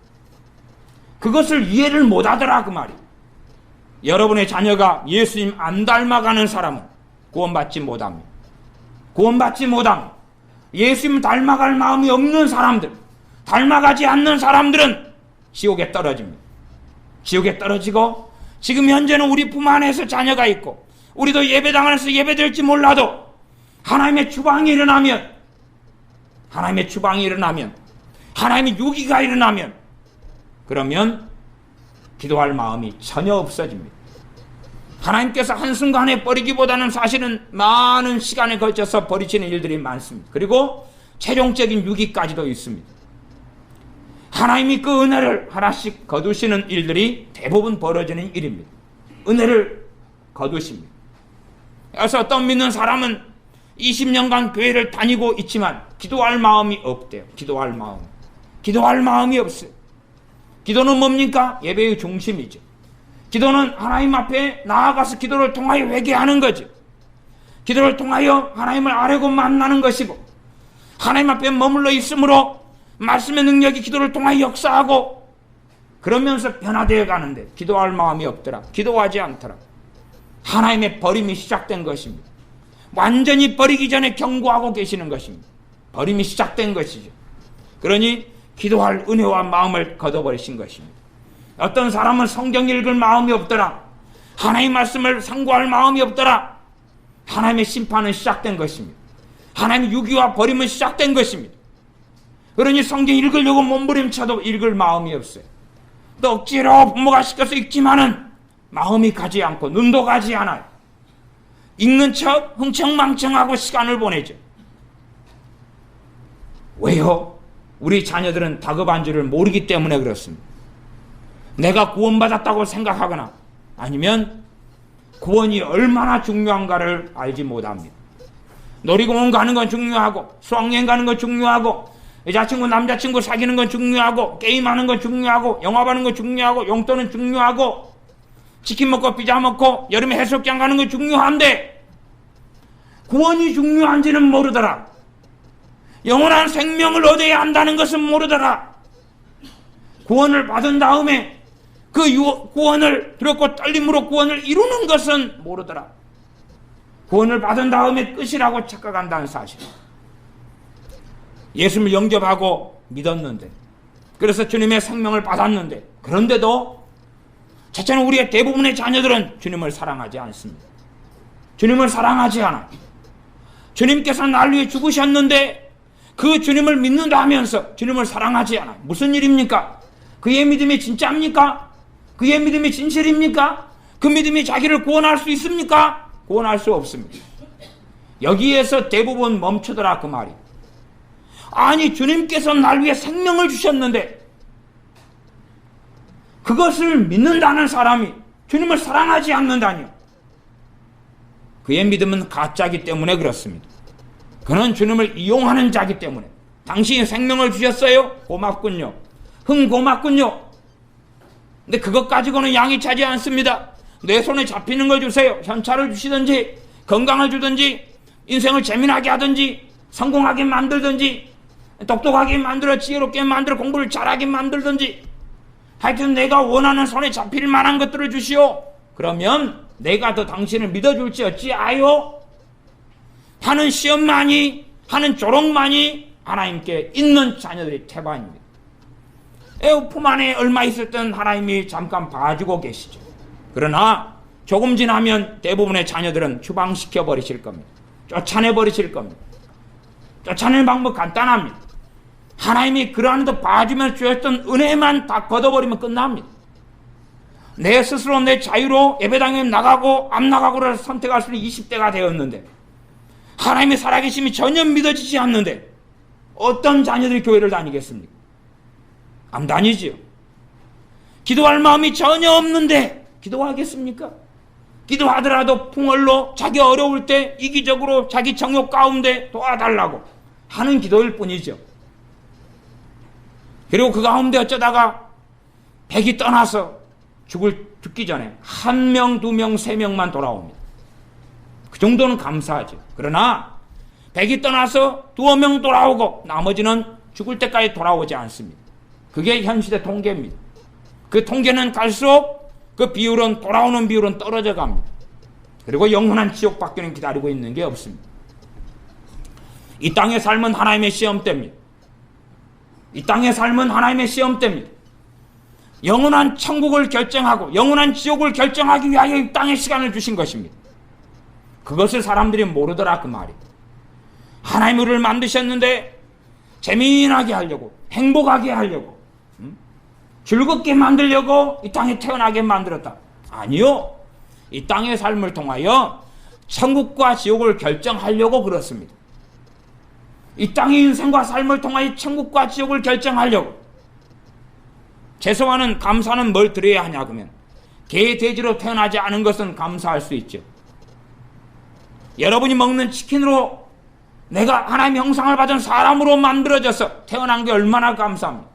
그것을 이해를 못하더라 그 말이에요. 여러분의 자녀가 예수님 안 닮아가는 사람은 구원받지 못합니다. 구원받지 못합니다. 예수님 닮아갈 마음이 없는 사람들, 닮아가지 않는 사람들은 지옥에 떨어집니다. 지옥에 떨어지고 지금 현재는 우리 품 안에서 자녀가 있고 우리도 예배당 안에서 예배될지 몰라도 하나님의 추방이 일어나면 하나님의 유기가 일어나면 그러면 기도할 마음이 전혀 없어집니다. 하나님께서 한순간에 버리기보다는 사실은 많은 시간에 걸쳐서 버리시는 일들이 많습니다. 그리고 최종적인 유기까지도 있습니다. 하나님이 그 은혜를 하나씩 거두시는 일들이 대부분 벌어지는 일입니다. 은혜를 거두십니다. 그래서 어떤 믿는 사람은 20년간 교회를 다니고 있지만 기도할 마음이 없대요. 기도할 마음이 없어요. 기도는 뭡니까? 예배의 중심이죠. 기도는 하나님 앞에 나아가서 기도를 통하여 회개하는 거죠. 기도를 통하여 하나님을 알고 만나는 것이고, 하나님 앞에 머물러 있으므로 말씀의 능력이 기도를 통하여 역사하고, 그러면서 변화되어 가는데 기도할 마음이 없더라. 기도하지 않더라. 하나님의 버림이 시작된 것입니다. 완전히 버리기 전에 경고하고 계시는 것입니다. 버림이 시작된 것이죠. 그러니 기도할 은혜와 마음을 걷어버리신 것입니다. 어떤 사람은 성경 읽을 마음이 없더라. 하나님 말씀을 상고할 마음이 없더라. 하나님의 심판은 시작된 것입니다. 하나님의 유기와 버림은 시작된 것입니다. 그러니 성경 읽으려고 몸부림쳐도 읽을 마음이 없어요. 또 억지로 부모가 시켜서 읽지만은 마음이 가지 않고 눈도 가지 않아요. 읽는 척 흥청망청하고 시간을 보내죠. 왜요? 우리 자녀들은 다급한 줄을 모르기 때문에 그렇습니다. 내가 구원받았다고 생각하거나 아니면 구원이 얼마나 중요한가를 알지 못합니다. 놀이공원 가는 건 중요하고, 수학여행 가는 건 중요하고, 여자친구 남자친구 사귀는 건 중요하고, 게임하는 건 중요하고, 영화 보는 건 중요하고, 용돈은 중요하고, 치킨 먹고 피자 먹고 여름에 해수욕장 가는 건 중요한데 구원이 중요한지는 모르더라. 영원한 생명을 얻어야 한다는 것은 모르더라. 구원을 받은 다음에 그 구원을 두렵고 떨림으로 구원을 이루는 것은 모르더라. 구원을 받은 다음에 끝이라고 착각한다는 사실. 예수를 영접하고 믿었는데, 그래서 주님의 생명을 받았는데, 그런데도 첫째는 우리의 대부분의 자녀들은 주님을 사랑하지 않습니다. 주님을 사랑하지 않아요. 주님께서 날 위해 죽으셨는데 그 주님을 믿는다 하면서 주님을 사랑하지 않아요. 무슨 일입니까? 그의 믿음이 진짜입니까? 그의 믿음이 진실입니까? 그 믿음이 자기를 구원할 수 있습니까? 구원할 수 없습니다. 여기에서 대부분 멈추더라 그 말이. 아니, 주님께서 날 위해 생명을 주셨는데 그것을 믿는다는 사람이 주님을 사랑하지 않는다니요. 그의 믿음은 가짜이기 때문에 그렇습니다. 그는 주님을 이용하는 자이기 때문에. 당신이 생명을 주셨어요? 고맙군요. 고맙군요. 근데 그것 가지고는 양이 차지 않습니다. 내 손에 잡히는 걸 주세요. 현찰을 주시든지 건강을 주든지 인생을 재미나게 하든지 성공하게 만들든지 똑똑하게 만들어 지혜롭게 만들어 공부를 잘하게 만들든지, 하여튼 내가 원하는 손에 잡힐 만한 것들을 주시오. 그러면 내가 더 당신을 믿어줄지 어찌아요? 하는 시험만이, 하는 조롱만이 하나님께 있는 자녀들이 태반입니다. 품 안에 얼마 있을 땐 하나님이 잠깐 봐주고 계시죠. 그러나 조금 지나면 대부분의 자녀들은 추방시켜 버리실 겁니다. 쫓아내 버리실 겁니다. 쫓아내는 방법 간단합니다. 하나님이 그러한데도 봐주면서 주셨던 은혜만 다 걷어버리면 끝납니다. 내 스스로 내 자유로 예배당에 나가고 안 나가고를 선택할 수 있는 20대가 되었는데 하나님의 살아계심이 전혀 믿어지지 않는데 어떤 자녀들이 교회를 다니겠습니까? 안 다니지요. 기도할 마음이 전혀 없는데 기도하겠습니까? 기도하더라도 풍월로 자기 어려울 때 이기적으로 자기 정욕 가운데 도와달라고 하는 기도일 뿐이죠. 그리고 그 가운데 어쩌다가 100이 떠나서 죽기 전에 1명, 2명, 3명만 돌아옵니다. 그 정도는 감사하죠. 그러나 100이 떠나서 2명 돌아오고 나머지는 죽을 때까지 돌아오지 않습니다. 그게 현실의 통계입니다. 그 통계는 갈수록 그 비율은, 돌아오는 비율은 떨어져 갑니다. 그리고 영원한 지옥밖에는 기다리고 있는 게 없습니다. 이 땅의 삶은 하나님의 시험대입니다. 이 땅의 삶은 하나님의 시험대입니다. 영원한 천국을 결정하고 영원한 지옥을 결정하기 위하여 이 땅에 시간을 주신 것입니다. 그것을 사람들이 모르더라 그 말이. 하나님 우리를 만드셨는데 재미나게 하려고, 행복하게 하려고, 즐겁게 만들려고 이 땅에 태어나게 만들었다. 아니요. 이 땅의 삶을 통하여 천국과 지옥을 결정하려고 그렇습니다. 이 땅의 인생과 삶을 통하여 천국과 지옥을 결정하려고. 죄송하는 감사는 뭘 드려야 하냐 그러면 개, 돼지로 태어나지 않은 것은 감사할 수 있죠. 여러분이 먹는 치킨으로 내가 하나님의 형상을 받은 사람으로 만들어져서 태어난 게 얼마나 감사합니다.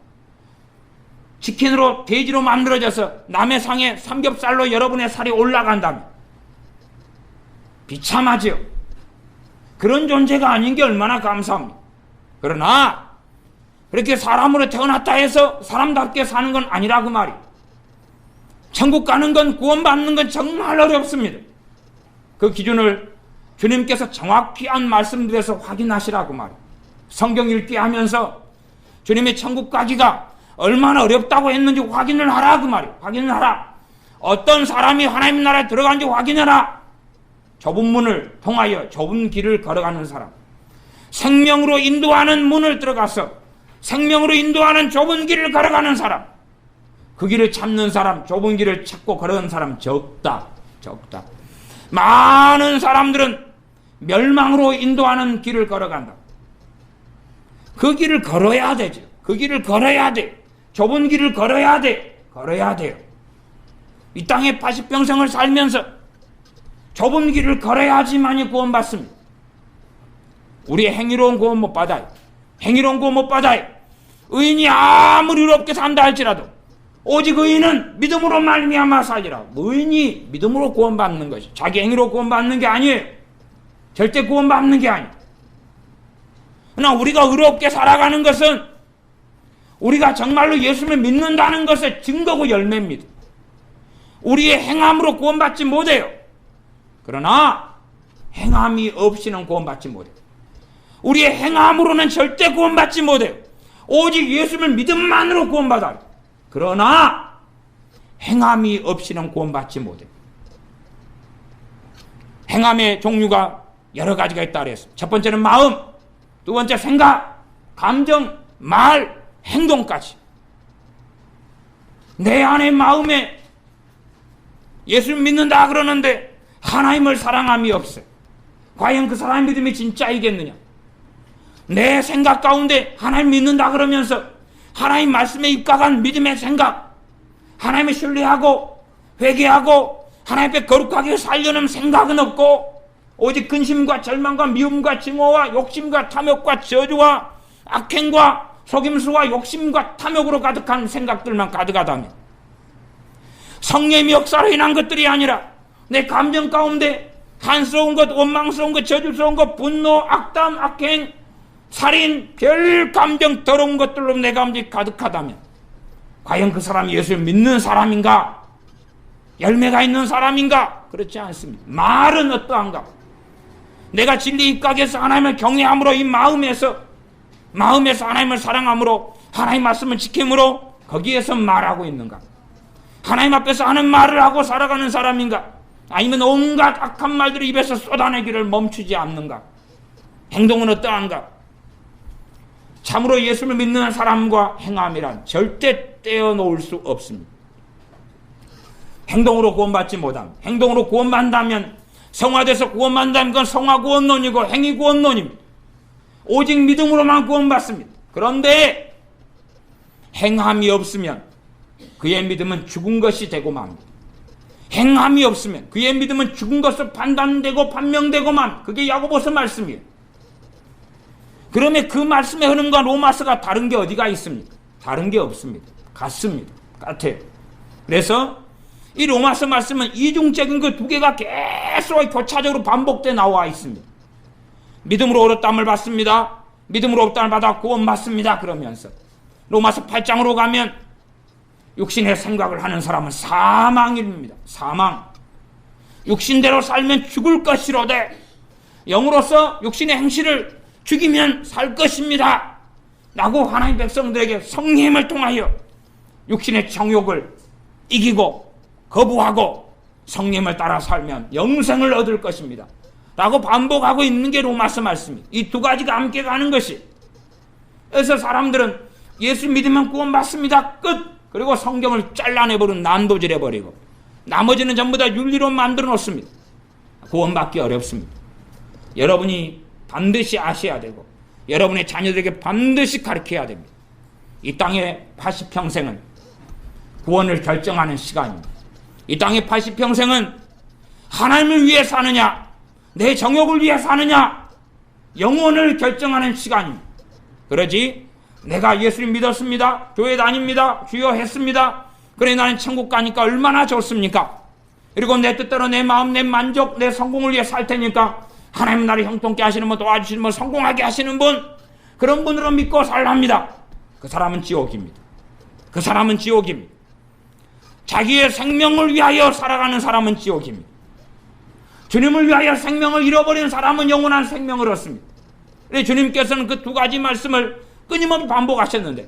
치킨으로 돼지로 만들어져서 남의 상에 삼겹살로 여러분의 살이 올라간다면 비참하지요. 그런 존재가 아닌 게 얼마나 감사합니다. 그러나 그렇게 사람으로 태어났다 해서 사람답게 사는 건 아니라고 말이에요. 천국 가는 건, 구원받는 건 정말 어렵습니다. 그 기준을 주님께서 정확히 한 말씀드려서 확인하시라고 말이에요. 성경 읽기 하면서 주님의 천국 가기가 얼마나 어렵다고 했는지 확인을 하라 그 말이에요. 확인을 하라. 어떤 사람이 하나님 나라에 들어간지 확인해라. 좁은 문을 통하여 좁은 길을 걸어가는 사람, 생명으로 인도하는 문을 들어가서 생명으로 인도하는 좁은 길을 걸어가는 사람, 그 길을 찾는 사람, 좁은 길을 찾고 걸어가는 사람 적다. 많은 사람들은 멸망으로 인도하는 길을 걸어간다. 그 길을 걸어야 되죠. 그 길을 걸어야 돼. 좁은 길을 걸어야 돼요. 이 땅에 80평생을 살면서 좁은 길을 걸어야지만이 구원받습니다. 우리의 행위로운 구원 못 받아요. 의인이 아무리 어렵게 산다 할지라도 오직 의인은 믿음으로 말미암아 살리라. 의인이 믿음으로 구원받는 것이, 자기 행위로 구원받는 게 아니에요. 절대 구원받는 게 아니에요. 그러나 우리가 의롭게 살아가는 것은 우리가 정말로 예수를 믿는다는 것의 증거고 열매입니다. 우리의 행함으로 구원받지 못해요. 그러나 행함이 없이는 구원받지 못해요. 우리의 행함으로는 절대 구원받지 못해요. 오직 예수를 믿음만으로 구원받아요. 그러나 행함이 없이는 구원받지 못해요. 행함의 종류가 여러 가지가 있다 그랬어요. 첫 번째는 마음, 두 번째 생각, 감정, 말, 행동까지. 내 안의 마음에 예수를 믿는다 그러는데 하나님을 사랑함이 없어요. 과연 그 사람의 믿음이 진짜이겠느냐? 내 생각 가운데 하나님 믿는다 그러면서 하나님 말씀에 입각한 믿음의 생각, 하나님을 신뢰하고 회개하고 하나님 앞에 거룩하게 살려는 생각은 없고 오직 근심과 절망과 미움과 증오와 욕심과 탐욕과 저주와 악행과 속임수와 욕심과 탐욕으로 가득한 생각들만 가득하다면 성령의 역사로 인한 것들이 아니라 내 감정 가운데 한스러운 것, 원망스러운 것, 저주스러운 것, 분노, 악담, 악행, 살인, 별 감정 더러운 것들로 내 감정이 가득하다면 과연 그 사람이 예수를 믿는 사람인가? 열매가 있는 사람인가? 그렇지 않습니다. 말은 어떠한가? 내가 진리 입각해서 하나님을 경외함으로 이 마음에서 하나님을 사랑함으로 하나님 말씀을 지킴으로 거기에서 말하고 있는가? 하나님 앞에서 하는 말을 하고 살아가는 사람인가? 아니면 온갖 악한 말들을 입에서 쏟아내기를 멈추지 않는가? 행동은 어떠한가? 참으로 예수를 믿는 사람과 행함이란 절대 떼어놓을 수 없습니다. 행동으로 구원받지 못합니다. 행동으로 구원받는다면, 성화돼서 구원받는다면 그건 성화구원론이고 행위구원론입니다. 오직 믿음으로만 구원받습니다. 그런데 행함이 없으면 그의 믿음은 죽은 것이 되고 맙니다. 행함이 없으면 그의 믿음은 죽은 것으로 판단되고 판명되고 맙니다. 그게 야고보서 말씀이에요. 그러면 그 말씀의 흐름과 로마서가 다른 게 어디가 있습니까? 다른 게 없습니다. 같습니다. 같아요. 그래서 이 로마서 말씀은 이중적인 그 두 개가 계속 교차적으로 반복돼 나와 있습니다. 믿음으로 얻었담을 받습니다. 믿음으로 얻었담을 받아 구원받습니다. 그러면서 로마서 8장으로 가면 육신의 생각을 하는 사람은 사망입니다. 사망. 육신대로 살면 죽을 것이로되 영으로서 육신의 행실을 죽이면 살 것입니다. 라고 하나님 백성들에게 성령을 통하여 육신의 정욕을 이기고 거부하고 성령을 따라 살면 영생을 얻을 것입니다. 라고 반복하고 있는 게 로마서 말씀입니다. 이 두 가지가 함께 가는 것이. 그래서 사람들은 예수 믿으면 구원받습니다. 끝. 그리고 성경을 잘라내버리고 난도질해버리고 나머지는 전부 다 윤리로 만들어 놓습니다. 구원받기 어렵습니다. 여러분이 반드시 아셔야 되고 여러분의 자녀들에게 반드시 가르쳐야 됩니다. 이 땅의 80평생은 구원을 결정하는 시간입니다. 이 땅의 80평생은 하나님을 위해 사느냐, 내 정욕을 위해 사느냐, 영혼을 결정하는 시간입니다. 그러지 내가 예수님 믿었습니다, 교회 다닙니다, 주여 했습니다, 그래 나는 천국 가니까 얼마나 좋습니까? 그리고 내 뜻대로 내 마음, 내 만족, 내 성공을 위해 살 테니까 하나님 나를 형통케 하시는 분, 도와주시는 분, 성공하게 하시는 분, 그런 분으로 믿고 살랍니다. 그 사람은 지옥입니다. 그 사람은 지옥입니다. 자기의 생명을 위하여 살아가는 사람은 지옥입니다. 주님을 위하여 생명을 잃어버린 사람은 영원한 생명을 얻습니다. 주님께서는 그 두 가지 말씀을 끊임없이 반복하셨는데,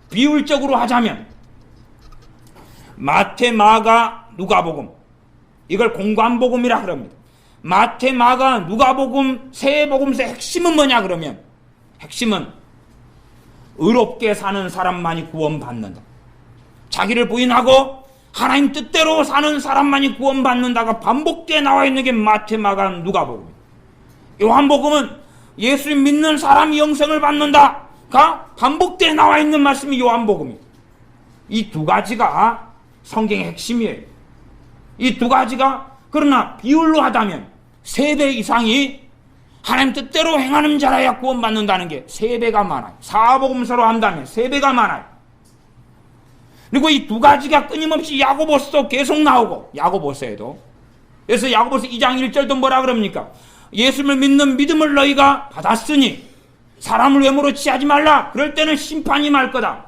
비율적으로 하자면 마태, 마가, 누가복음, 이걸 공관복음이라 그럽니다. 마태, 마가, 누가복음 세 복음서의 핵심은 뭐냐 그러면, 핵심은 의롭게 사는 사람만이 구원받는다. 자기를 부인하고 하나님 뜻대로 사는 사람만이 구원받는다가 반복되어 나와 있는 게 마태, 마가, 누가복음입니다. 요한복음은 예수님 믿는 사람이 영생을 받는다가 반복되어 나와 있는 말씀이 요한복음입니다. 이 두 가지가 성경의 핵심이에요. 이 두 가지가 그러나 비율로 하다면 3배 이상이 하나님 뜻대로 행하는 자라야 구원받는다는 게 3배가 많아요. 사복음서로 한다면 3배가 많아요. 그리고 이 두 가지가 끊임없이 야고보서도 계속 나오고, 야고보서에도. 그래서 야고보서 2장 1절도 뭐라 그럽니까? 예수를 믿는 믿음을 너희가 받았으니 사람을 외모로 취하지 말라. 그럴 때는 심판이 말 거다.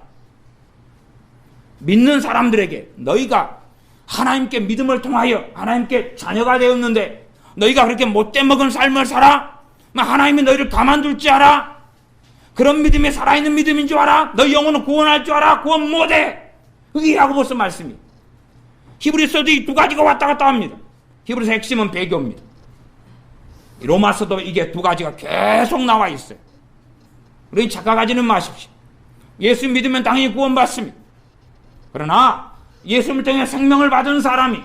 믿는 사람들에게 너희가 하나님께 믿음을 통하여 하나님께 자녀가 되었는데 너희가 그렇게 못돼 먹은 삶을 살아? 하나님이 너희를 가만둘 줄 알아? 그런 믿음이 살아있는 믿음인 줄 알아? 너희 영혼은 구원할 줄 알아? 구원 못해. 그게 야고보서 말씀이에요. 히브리서도 이 두 가지가 왔다 갔다 합니다. 히브리서 핵심은 배교입니다. 로마서도 이게 두 가지가 계속 나와 있어요. 그러니 착각하지는 마십시오. 예수 믿으면 당연히 구원받습니다. 그러나 예수를 통해 생명을 받은 사람이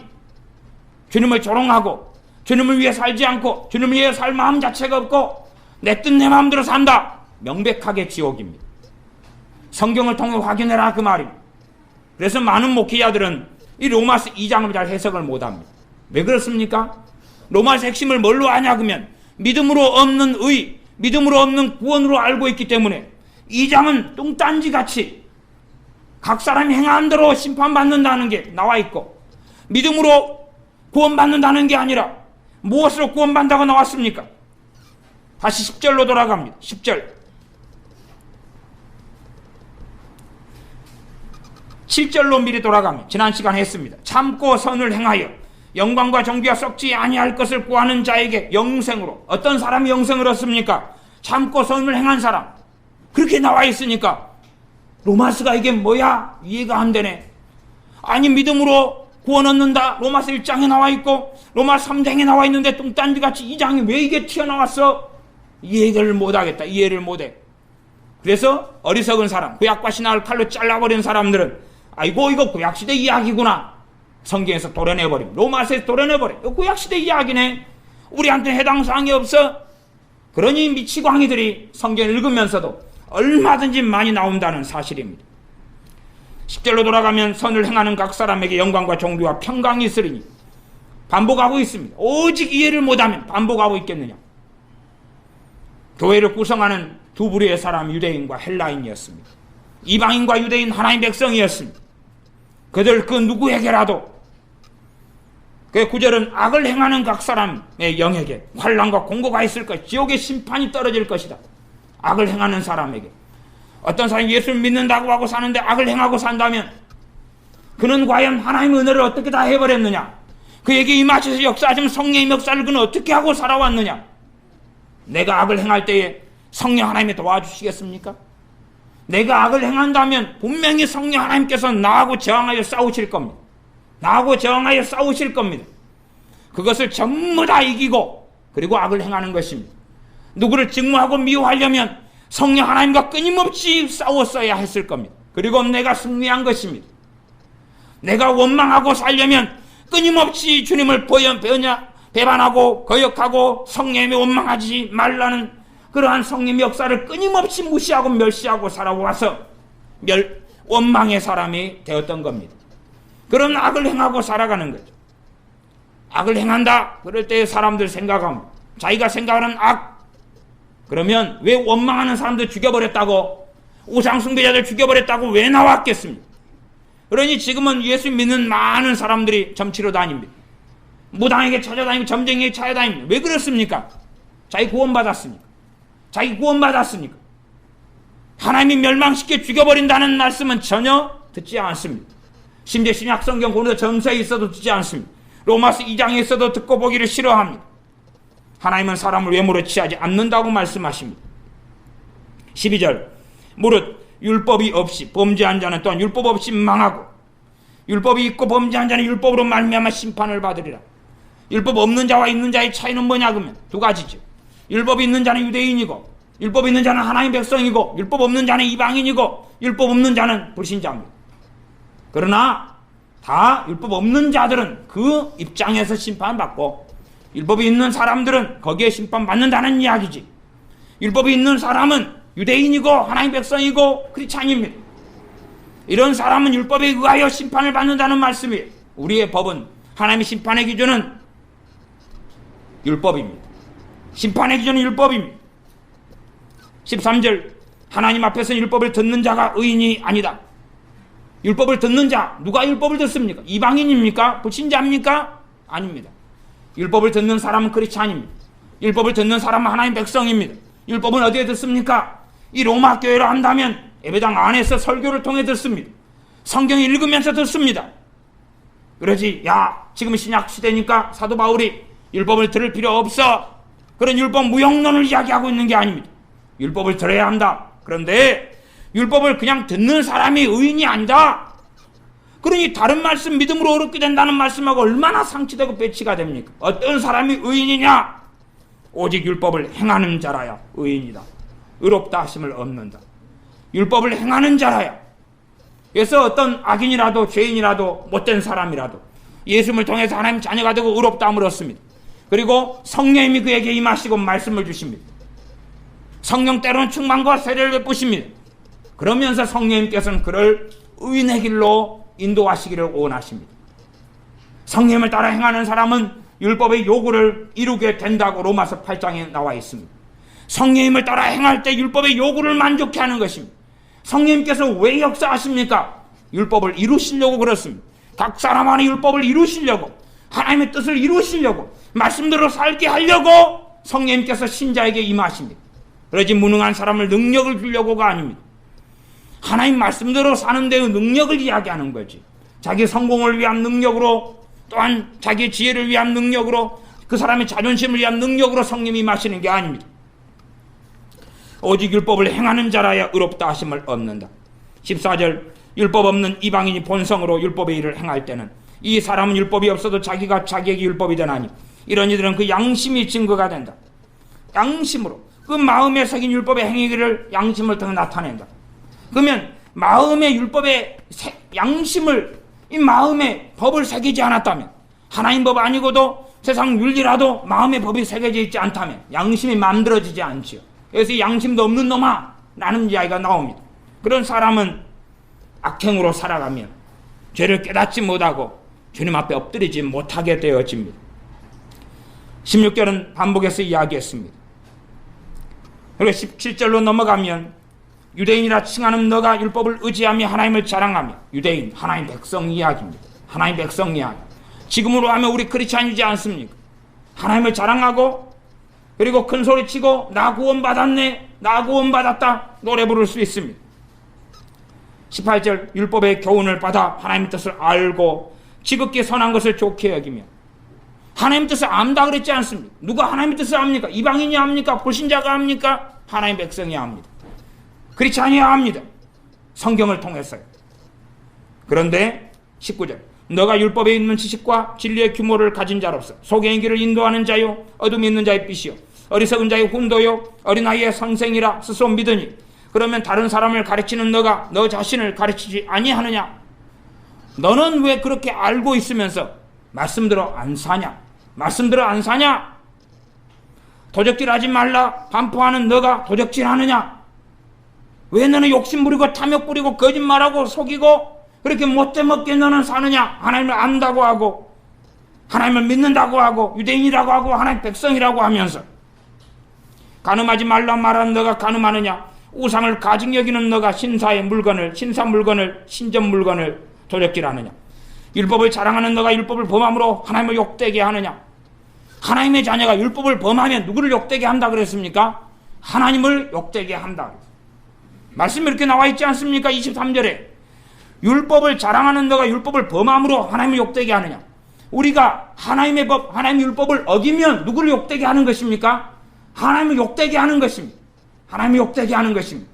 주님을 조롱하고 주님을 위해 살지 않고 주님을 위해 살 마음 자체가 없고 내 뜻 내 마음대로 산다, 명백하게 지옥입니다. 성경을 통해 확인해라 그 말입니다. 그래서 많은 목회자들은 이 로마서 2장을 잘 해석을 못합니다. 왜 그렇습니까? 로마서 핵심을 뭘로 아냐 그러면 믿음으로 없는 의, 믿음으로 없는 구원으로 알고 있기 때문에 2장은 뚱딴지같이 각 사람이 행한 대로 심판받는다는 게 나와 있고, 믿음으로 구원받는다는 게 아니라 무엇으로 구원받는다고 나왔습니까? 다시 10절로 돌아갑니다. 10절. 7절로 미리 돌아가면 지난 시간에 했습니다. 참고 선을 행하여 영광과 정귀가 썩지 아니할 것을 구하는 자에게 영생으로. 어떤 사람이 영생을 얻습니까? 참고 선을 행한 사람. 그렇게 나와 있으니까 로마서가 이게 뭐야? 이해가 안 되네. 아니 믿음으로 구원 얻는다. 로마서 1장에 나와 있고 로마서 3장에 나와 있는데 뚱딴지같이 2장이 왜 이게 튀어나왔어? 이해를 못하겠다. 이해를 못해. 그래서 어리석은 사람, 구약과 신약을 칼로 잘라버린 사람들은 아이고 이거 구약시대 이야기구나. 성경에서 도려내버립니다. 로마서에서 도려내버려. 이거 구약시대 이야기네. 우리한테 해당 사항이 없어. 그러니 미치광이들이 성경을 읽으면서도 얼마든지 많이 나온다는 사실입니다. 10절로 돌아가면 선을 행하는 각 사람에게 영광과 존귀와 평강이 있으리니 반복하고 있습니다. 오직 이해를 못하면 반복하고 있겠느냐. 교회를 구성하는 두 부류의 사람, 유대인과 헬라인이었습니다. 이방인과 유대인 하나님의 백성이었습니다. 그들 그 누구에게라도 그 9절은 악을 행하는 각 사람의 영에게 환난과 공고가 있을 것, 지옥의 심판이 떨어질 것이다. 악을 행하는 사람에게. 어떤 사람이 예수를 믿는다고 하고 사는데 악을 행하고 산다면 그는 과연 하나님의 은혜를 어떻게 다 해버렸느냐? 그에게 임하셔서 역사하시면 성령의 역사를 그는 어떻게 하고 살아왔느냐? 내가 악을 행할 때에 성령 하나님이 도와주시겠습니까? 내가 악을 행한다면 분명히 성령 하나님께서 나하고 저항하여 싸우실 겁니다. 나하고 저항하여 싸우실 겁니다. 그것을 전부 다 이기고 그리고 악을 행하는 것입니다. 누구를 증오하고 미워하려면 성령 하나님과 끊임없이 싸웠어야 했을 겁니다. 그리고 내가 승리한 것입니다. 내가 원망하고 살려면 끊임없이 주님을 배반하고 거역하고 성령님이 원망하지 말라는 그러한 성령의 역사를 끊임없이 무시하고 멸시하고 살아와서 원망의 사람이 되었던 겁니다. 그런 악을 행하고 살아가는 거죠. 악을 행한다. 그럴 때 사람들 생각합니다. 자기가 생각하는 악. 그러면 왜 원망하는 사람들 죽여버렸다고, 우상숭배자들 죽여버렸다고 왜 나왔겠습니까? 그러니 지금은 예수 믿는 많은 사람들이 점치러 다닙니다. 무당에게 찾아다니고 점쟁이에게 찾아다닙니다. 왜 그렇습니까? 자기 구원받았으니까. 자기 구원받았으니까. 하나님이 멸망시켜 죽여버린다는 말씀은 전혀 듣지 않습니다. 심지어 신약성경 고린도 전서에 있어도 듣지 않습니다. 로마서 2장에 있어도 듣고 보기를 싫어합니다. 하나님은 사람을 외모로 취하지 않는다고 말씀하십니다. 12절 무릇 율법이 없이 범죄한 자는 또한 율법 없이 망하고 율법이 있고 범죄한 자는 율법으로 말미암아 심판을 받으리라. 율법 없는 자와 있는 자의 차이는 뭐냐 그러면 두 가지죠. 율법이 있는 자는 유대인이고 율법 있는 자는 하나님의 백성이고 율법 없는 자는 이방인이고 율법 없는 자는 불신자입니다. 그러나 다 율법 없는 자들은 그 입장에서 심판받고 율법이 있는 사람들은 거기에 심판받는다는 이야기지. 율법이 있는 사람은 유대인이고 하나님 백성이고 크리스찬입니다. 이런 사람은 율법에 의하여 심판을 받는다는 말씀이에요. 우리의 법은 하나님의 심판의 기준은 율법입니다. 심판의 기준은 율법입니다. 13절 하나님 앞에서 율법을 듣는 자가 의인이 아니다. 율법을 듣는 자, 누가 율법을 듣습니까? 이방인입니까? 불신자입니까? 아닙니다. 율법을 듣는 사람은 크리스찬입니다. 율법을 듣는 사람은 하나님 백성입니다. 율법은 어디에 듣습니까? 이 로마 교회로 한다면 예배당 안에서 설교를 통해 듣습니다. 성경 읽으면서 듣습니다. 그러지 지금 신약 시대니까 사도 바울이 율법을 들을 필요 없어, 그런 율법 무용론을 이야기하고 있는 게 아닙니다. 율법을 들어야 한다. 그런데 율법을 그냥 듣는 사람이 의인이 아니다. 그러니 다른 말씀 믿음으로 어렵게 된다는 말씀하고 얼마나 상치되고 배치가 됩니까? 어떤 사람이 의인이냐? 오직 율법을 행하는 자라야 의인이다. 의롭다 하심을 얻는다. 율법을 행하는 자라야. 그래서 어떤 악인이라도 죄인이라도 못된 사람이라도 예수님을 통해서 하나님 자녀가 되고 의롭다 함을 얻습니다. 그리고 성령님이 그에게 임하시고 말씀을 주십니다. 성령 때로는 충만과 세례를 베푸십니다. 그러면서 성령님께서는 그를 의인의 길로 인도하시기를 원하십니다. 성령님을 따라 행하는 사람은 율법의 요구를 이루게 된다고 로마서 8장에 나와 있습니다. 성령님을 따라 행할 때 율법의 요구를 만족해 하는 것입니다. 성령님께서 왜 역사하십니까? 율법을 이루시려고 그렇습니다. 각 사람 안에 율법을 이루시려고, 하나님의 뜻을 이루시려고, 말씀대로 살게 하려고 성령님께서 신자에게 임하십니다. 그러지 무능한 사람을 능력을 주려고가 아닙니다. 하나님 말씀대로 사는 데의 능력을 이야기하는 거지. 자기 성공을 위한 능력으로, 또한 자기 지혜를 위한 능력으로, 그 사람의 자존심을 위한 능력으로 성령님이 임하시는 게 아닙니다. 오직 율법을 행하는 자라야 의롭다 하심을 얻는다. 14절 율법 없는 이방인이 본성으로 율법의 일을 행할 때는 이 사람은 율법이 없어도 자기가 자기에게 율법이 되나니 이런 이들은 그 양심이 증거가 된다. 양심으로 그 마음에 새긴 율법의 행위를 양심을 통해 나타낸다. 그러면 마음의 율법의 양심을, 이 마음에 법을 새기지 않았다면, 하나님 법 아니고도 세상 윤리라도 마음의 법이 새겨져 있지 않다면 양심이 만들어지지 않지요. 그래서 이 양심도 없는 놈아 라는 이야기가 나옵니다. 그런 사람은 악행으로 살아가면 죄를 깨닫지 못하고 주님 앞에 엎드리지 못하게 되어집니다. 16절은 반복해서 이야기했습니다. 그리고 17절로 넘어가면 유대인이라 칭하는 너가 율법을 의지하며 하나님을 자랑하며, 유대인, 하나님 백성 이야기입니다. 하나님 백성 이야기. 지금으로 하면 우리 크리스찬이지 않습니까? 하나님을 자랑하고 그리고 큰 소리치고 나 구원받았네, 나 구원받았다 노래 부를 수 있습니다. 18절 율법의 교훈을 받아 하나님의 뜻을 알고 지극히 선한 것을 좋게 여기며, 하나님의 뜻을 안다 그랬지 않습니까? 누가 하나님의 뜻을 압니까? 이방인이 압니까? 불신자가 압니까? 하나님 백성이 압니다. 크리스찬이 압니다. 성경을 통해서요. 그런데 19절 너가 율법에 있는 지식과 진리의 규모를 가진 자로서 속의 길을 인도하는 자요 어둠이 있는 자의 빛이요 어리석은 자의 훈도요 어린아이의 선생이라 스스로 믿으니, 그러면 다른 사람을 가르치는 너가 너 자신을 가르치지 아니하느냐? 너는 왜 그렇게 알고 있으면서 말씀대로 안 사냐? 말씀대로 안 사냐? 도적질하지 말라 반포하는 너가 도적질하느냐? 왜 너는 욕심 부리고 탐욕 부리고 거짓말하고 속이고 그렇게 못되먹게 너는 사느냐? 하나님을 안다고 하고 하나님을 믿는다고 하고 유대인이라고 하고 하나님 백성이라고 하면서 간음하지 말라 말하는 너가 간음하느냐? 우상을 가증 여기는 너가 신사 물건을 신전 물건을 도적질하느냐? 율법을 자랑하는 너가 율법을 범함으로 하나님을 욕되게 하느냐? 하나님의 자녀가 율법을 범하면 누구를 욕되게 한다 그랬습니까? 하나님을 욕되게 한다. 말씀이 이렇게 나와 있지 않습니까? 23절에 율법을 자랑하는 너가 율법을 범함으로 하나님을 욕되게 하느냐? 우리가 하나님의 법, 하나님의 율법을 어기면 누구를 욕되게 하는 것입니까? 하나님을 욕되게 하는 것입니다. 하나님을 욕되게 하는 것입니다.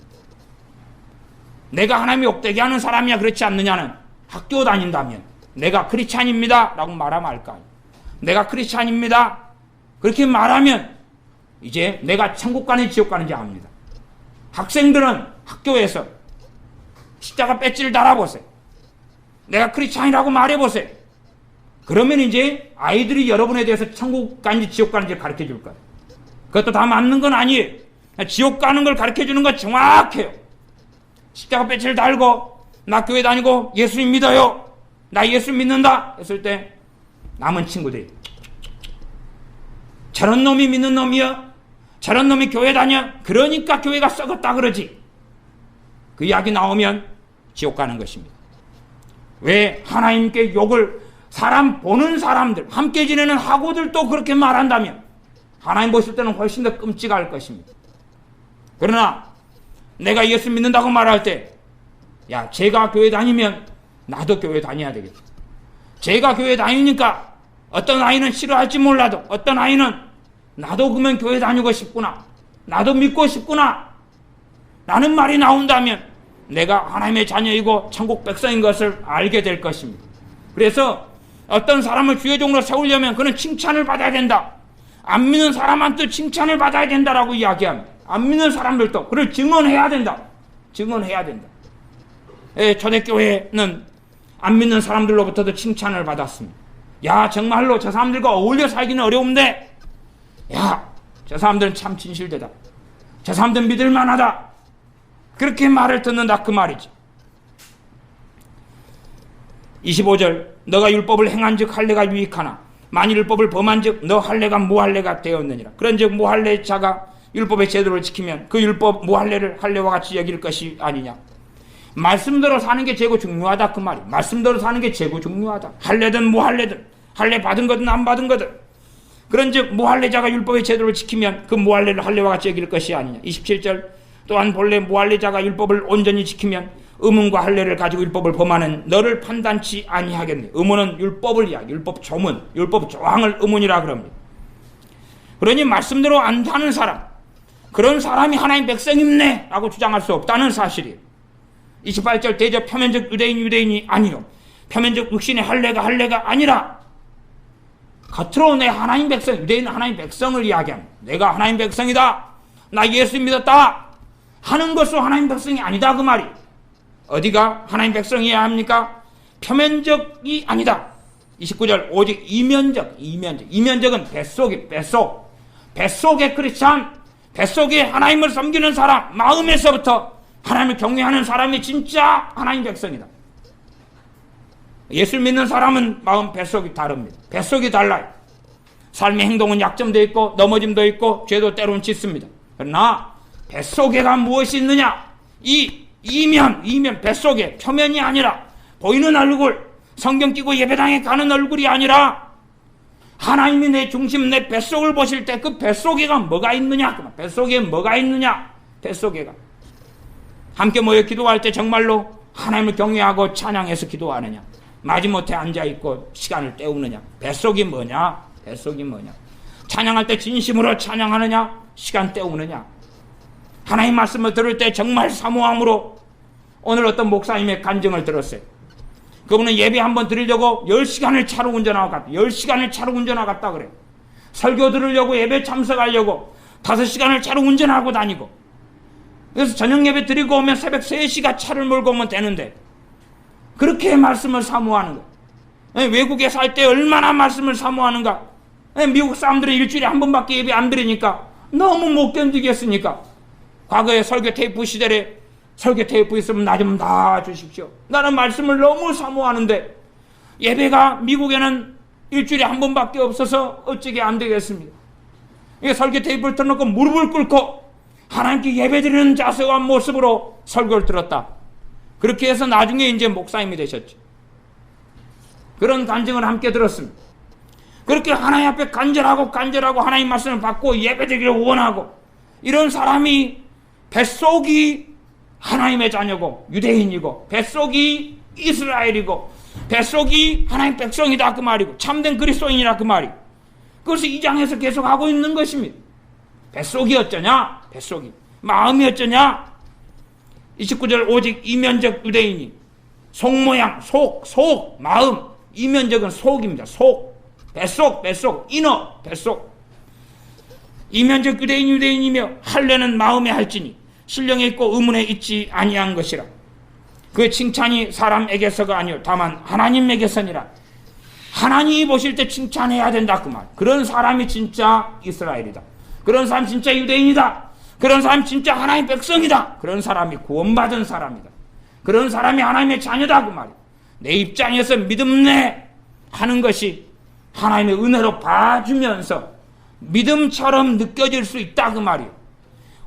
내가 하나님을 욕되게 하는 사람이야 그렇지 않느냐는 학교 다닌다면 내가 크리스찬입니다 라고 말하면 알까? 내가 크리스찬입니다 그렇게 말하면 이제 내가 천국 가는지 지옥 가는지 압니다. 학생들은 학교에서 십자가 배지를 달아보세요. 내가 크리스찬이라고 말해보세요. 그러면 이제 아이들이 여러분에 대해서 천국 가는지 지옥 가는지 가르쳐 줄 거예요. 그것도 다 맞는 건 아니에요. 지옥 가는 걸 가르쳐 주는 건 정확해요. 십자가 배지를 달고 나 교회 다니고 예수 믿어요. 나 예수 믿는다 했을 때 남은 친구들이 저런 놈이 믿는 놈이야? 저런 놈이 교회 다녀? 그러니까 교회가 썩었다 그러지. 그 이야기 나오면 지옥 가는 것입니다. 왜 하나님께 욕을 사람 보는 사람들 함께 지내는 학우들도 그렇게 말한다면 하나님 보실 때는 훨씬 더 끔찍할 것입니다. 그러나 내가 예수 믿는다고 말할 때 야, 제가 교회 다니면 나도 교회 다녀야 되겠다. 제가 교회 다니니까 어떤 아이는 싫어할지 몰라도 어떤 아이는 나도 그러면 교회 다니고 싶구나. 나도 믿고 싶구나. 라는 말이 나온다면 내가 하나님의 자녀이고 천국 백성인 것을 알게 될 것입니다. 그래서 어떤 사람을 주의 종으로 세우려면 그는 칭찬을 받아야 된다. 안 믿는 사람한테 칭찬을 받아야 된다라고 이야기합니다. 안 믿는 사람들도 그를 증언해야 된다. 증언해야 된다. 초대교회는 안 믿는 사람들로부터도 칭찬을 받았습니다. 야, 정말로 저 사람들과 어울려 살기는 어려운데 야, 저 사람들은 참 진실되다. 저 사람들은 믿을만하다. 그렇게 말을 듣는다 그 말이지. 25절 너가 율법을 행한즉 할례가 유익하나 만일 율법을 범한즉 너 할례가 무할례가 되었느니라. 그런즉 무할례 자가 율법의 제도를 지키면 그 율법 무할례를 할례와 같이 여길 것이 아니냐. 말씀대로 사는 게 제고 중요하다 그 말이. 말씀대로 사는 게 제고 중요하다. 할례든 무할례든 할례 받은 거든 안 받은 거든. 그런즉 무할례자가 율법의 제도를 지키면 그 무할례를 할례와 같이 여길 것이 아니냐. 27절 또한 본래 무할례자가 율법을 온전히 지키면 의문과 할례를 가지고 율법을 범하는 너를 판단치 아니하겠네. 의문은 율법을 이야기, 율법 조문, 율법 조항을 의문이라 그럽니다. 그러니 말씀대로 안 사는 사람, 그런 사람이 하나님 백성이네 라고 주장할 수 없다는 사실이에요. 28절 대저 표면적 유대인이 아니요 표면적 육신의 할례가 아니라 겉으로 내 하나님 백성, 유대인은 하나님 백성을 이야기합니다. 내가 하나님 백성이다, 나 예수 믿었다 하는 것으로 하나님 백성이 아니다 그 말이. 어디가 하나님 백성이어야 합니까? 표면적이 아니다. 29절 오직 이면적은 뱃속의 크리스찬, 뱃속에 하나님을 섬기는 사람, 마음에서부터 하나님을 경외하는 사람이 진짜 하나님 백성이다. 예수 믿는 사람은 마음 뱃속이 다릅니다. 뱃속이 달라요. 삶의 행동은 약점도 있고 넘어짐도 있고 죄도 때로는 짓습니다. 그러나 뱃속에가 무엇이 있느냐? 이면 뱃속에 표면이 아니라 보이는 얼굴, 성경 끼고 예배당에 가는 얼굴이 아니라 하나님이 내 중심, 내 뱃속을 보실 때 그 뱃속에가 뭐가 있느냐? 뱃속에 뭐가 있느냐? 뱃속에가 함께 모여 기도할 때 정말로 하나님을 경외하고 찬양해서 기도하느냐? 마지못해 앉아있고 시간을 때우느냐? 뱃속이 뭐냐? 찬양할 때 진심으로 찬양하느냐? 시간 때우느냐? 하나님 말씀을 들을 때 정말 사모함으로. 오늘 어떤 목사님의 간증을 들었어요. 그분은 예배 한번 드리려고 10시간을 차로 운전하고 갔다. 10시간을 차로 운전하고 갔다 그래요. 설교 들으려고 예배 참석하려고 5시간을 차로 운전하고 다니고. 그래서 저녁 예배 드리고 오면 새벽 3시가 차를 몰고 오면 되는데 그렇게 말씀을 사모하는 거예요. 외국에 살 때 얼마나 말씀을 사모하는가. 미국 사람들은 일주일에 한 번밖에 예배 안 드리니까 너무 못 견디겠으니까 과거에 설교 테이프 시절에 설교 테이프 있으면 나 좀 놔주십시오. 나는 말씀을 너무 사모하는데 예배가 미국에는 일주일에 한 번밖에 없어서 어찌게 안 되겠습니다. 설교 테이프를 틀어놓고 무릎을 꿇고 하나님께 예배드리는 자세와 모습으로 설교를 들었다. 그렇게 해서 나중에 이제 목사님이 되셨죠. 그런 간증을 함께 들었습니다. 그렇게 하나님 앞에 간절하고 하나님 말씀을 받고 예배드리기를 원하고, 이런 사람이 뱃속이 하나님의 자녀고 유대인이고 뱃속이 이스라엘이고 뱃속이 하나님 백성이다 그 말이고 참된 그리스도인이라 그 말이고, 그것을 이 장에서 계속 하고 있는 것입니다. 뱃속이 어쩌냐? 뱃속이. 마음이 어쩌냐? 29절 오직 이면적 유대인이 속모양, 마음. 이면적은 속입니다. 뱃속, 인어, 뱃속. 이면적 유대인이며 할례는 마음에 할지니 신령에 있고 의문에 있지 아니한 것이라. 그 칭찬이 사람에게서가 아니요 다만 하나님에게서니라. 하나님이 보실 때 칭찬해야 된다 그 말. 그런 사람이 진짜 이스라엘이다. 그런 사람이 진짜 유대인이다. 그런 사람이 진짜 하나님의 백성이다. 그런 사람이 구원받은 사람이다. 그런 사람이 하나님의 자녀다 그 말이야. 내 입장에서 믿음내 하는 것이 하나님의 은혜로 봐주면서 믿음처럼 느껴질 수 있다 그 말이에요.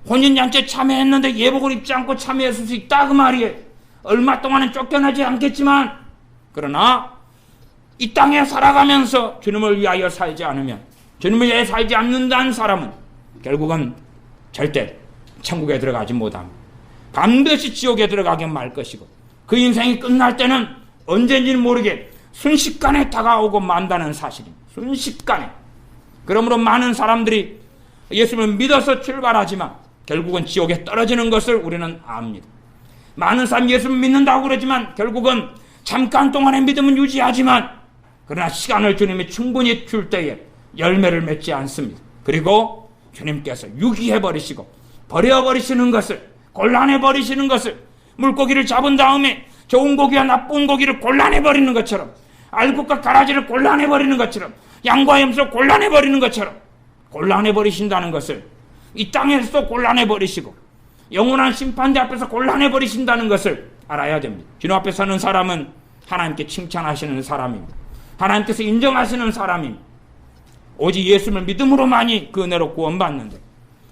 혼인잔치에 참여했는데 예복을 입지 않고 참여했을 수 있다 그 말이에요. 얼마 동안은 쫓겨나지 않겠지만, 그러나 이 땅에 살아가면서 주님을 위하여 살지 않으면, 주님을 위하여 살지 않는다는 사람은 결국은 절대 천국에 들어가지 못합니다. 반드시 지옥에 들어가게 말 것이고, 그 인생이 끝날 때는 언제인지는 모르게 순식간에 다가오고 만다는 사실입니다. 순식간에. 그러므로 많은 사람들이 예수님을 믿어서 출발하지만 결국은 지옥에 떨어지는 것을 우리는 압니다. 많은 사람이 예수를 믿는다고 그러지만 결국은 잠깐 동안의 믿음은 유지하지만, 그러나 시간을 주님이 충분히 줄 때에 열매를 맺지 않습니다. 그리고 주님께서 유기해버리시고 버려버리시는 것을, 곤란해버리시는 것을, 물고기를 잡은 다음에 좋은 고기와 나쁜 고기를 곤란해버리는 것처럼, 알곡과 가라지를 곤란해버리는 것처럼, 양과 염소를 곤란해버리는 것처럼 곤란해버리신다는 것을 이 땅에서도 곤란해버리시고 영원한 심판대 앞에서 곤란해버리신다는 것을 알아야 됩니다. 주님 앞에 서는 사람은 하나님께 칭찬하시는 사람입니다. 하나님께서 인정하시는 사람입니다. 오직 예수를 믿음으로만이 그 은혜로 구원받는데,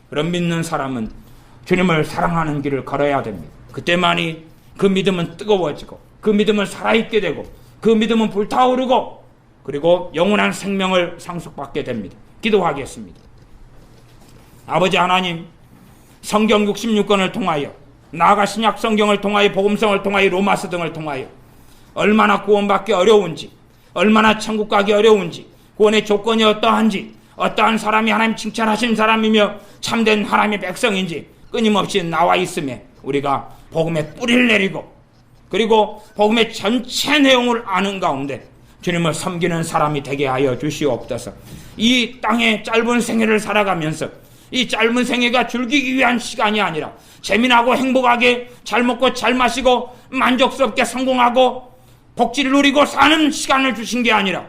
그런 믿는 사람은 주님을 사랑하는 길을 걸어야 됩니다. 그때만이 그 믿음은 뜨거워지고 그 믿음은 살아있게 되고 그 믿음은 불타오르고 그리고 영원한 생명을 상속받게 됩니다. 기도하겠습니다. 아버지 하나님, 성경 66권을 통하여, 나아가 신약 성경을 통하여, 복음성을 통하여, 로마서 등을 통하여 얼마나 구원받기 어려운지, 얼마나 천국 가기 어려운지, 구원의 조건이 어떠한지, 어떠한 사람이 하나님 칭찬하신 사람이며 참된 하나님의 백성인지 끊임없이 나와 있음에 우리가 복음의 뿌리를 내리고, 그리고 복음의 전체 내용을 아는 가운데 주님을 섬기는 사람이 되게 하여 주시옵소서. 이 땅의 짧은 생애를 살아가면서 이 짧은 생애가 즐기기 위한 시간이 아니라 재미나고 행복하게 잘 먹고 잘 마시고 만족스럽게 성공하고 복지를 누리고 사는 시간을 주신 게 아니라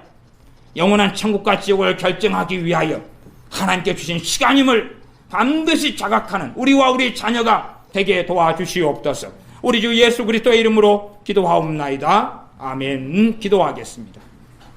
영원한 천국과 지옥을 결정하기 위하여 하나님께 주신 시간임을 반드시 자각하는 우리와 우리 자녀가 되게 도와주시옵소서. 우리 주 예수 그리스도의 이름으로 기도하옵나이다. 아멘. 기도하겠습니다.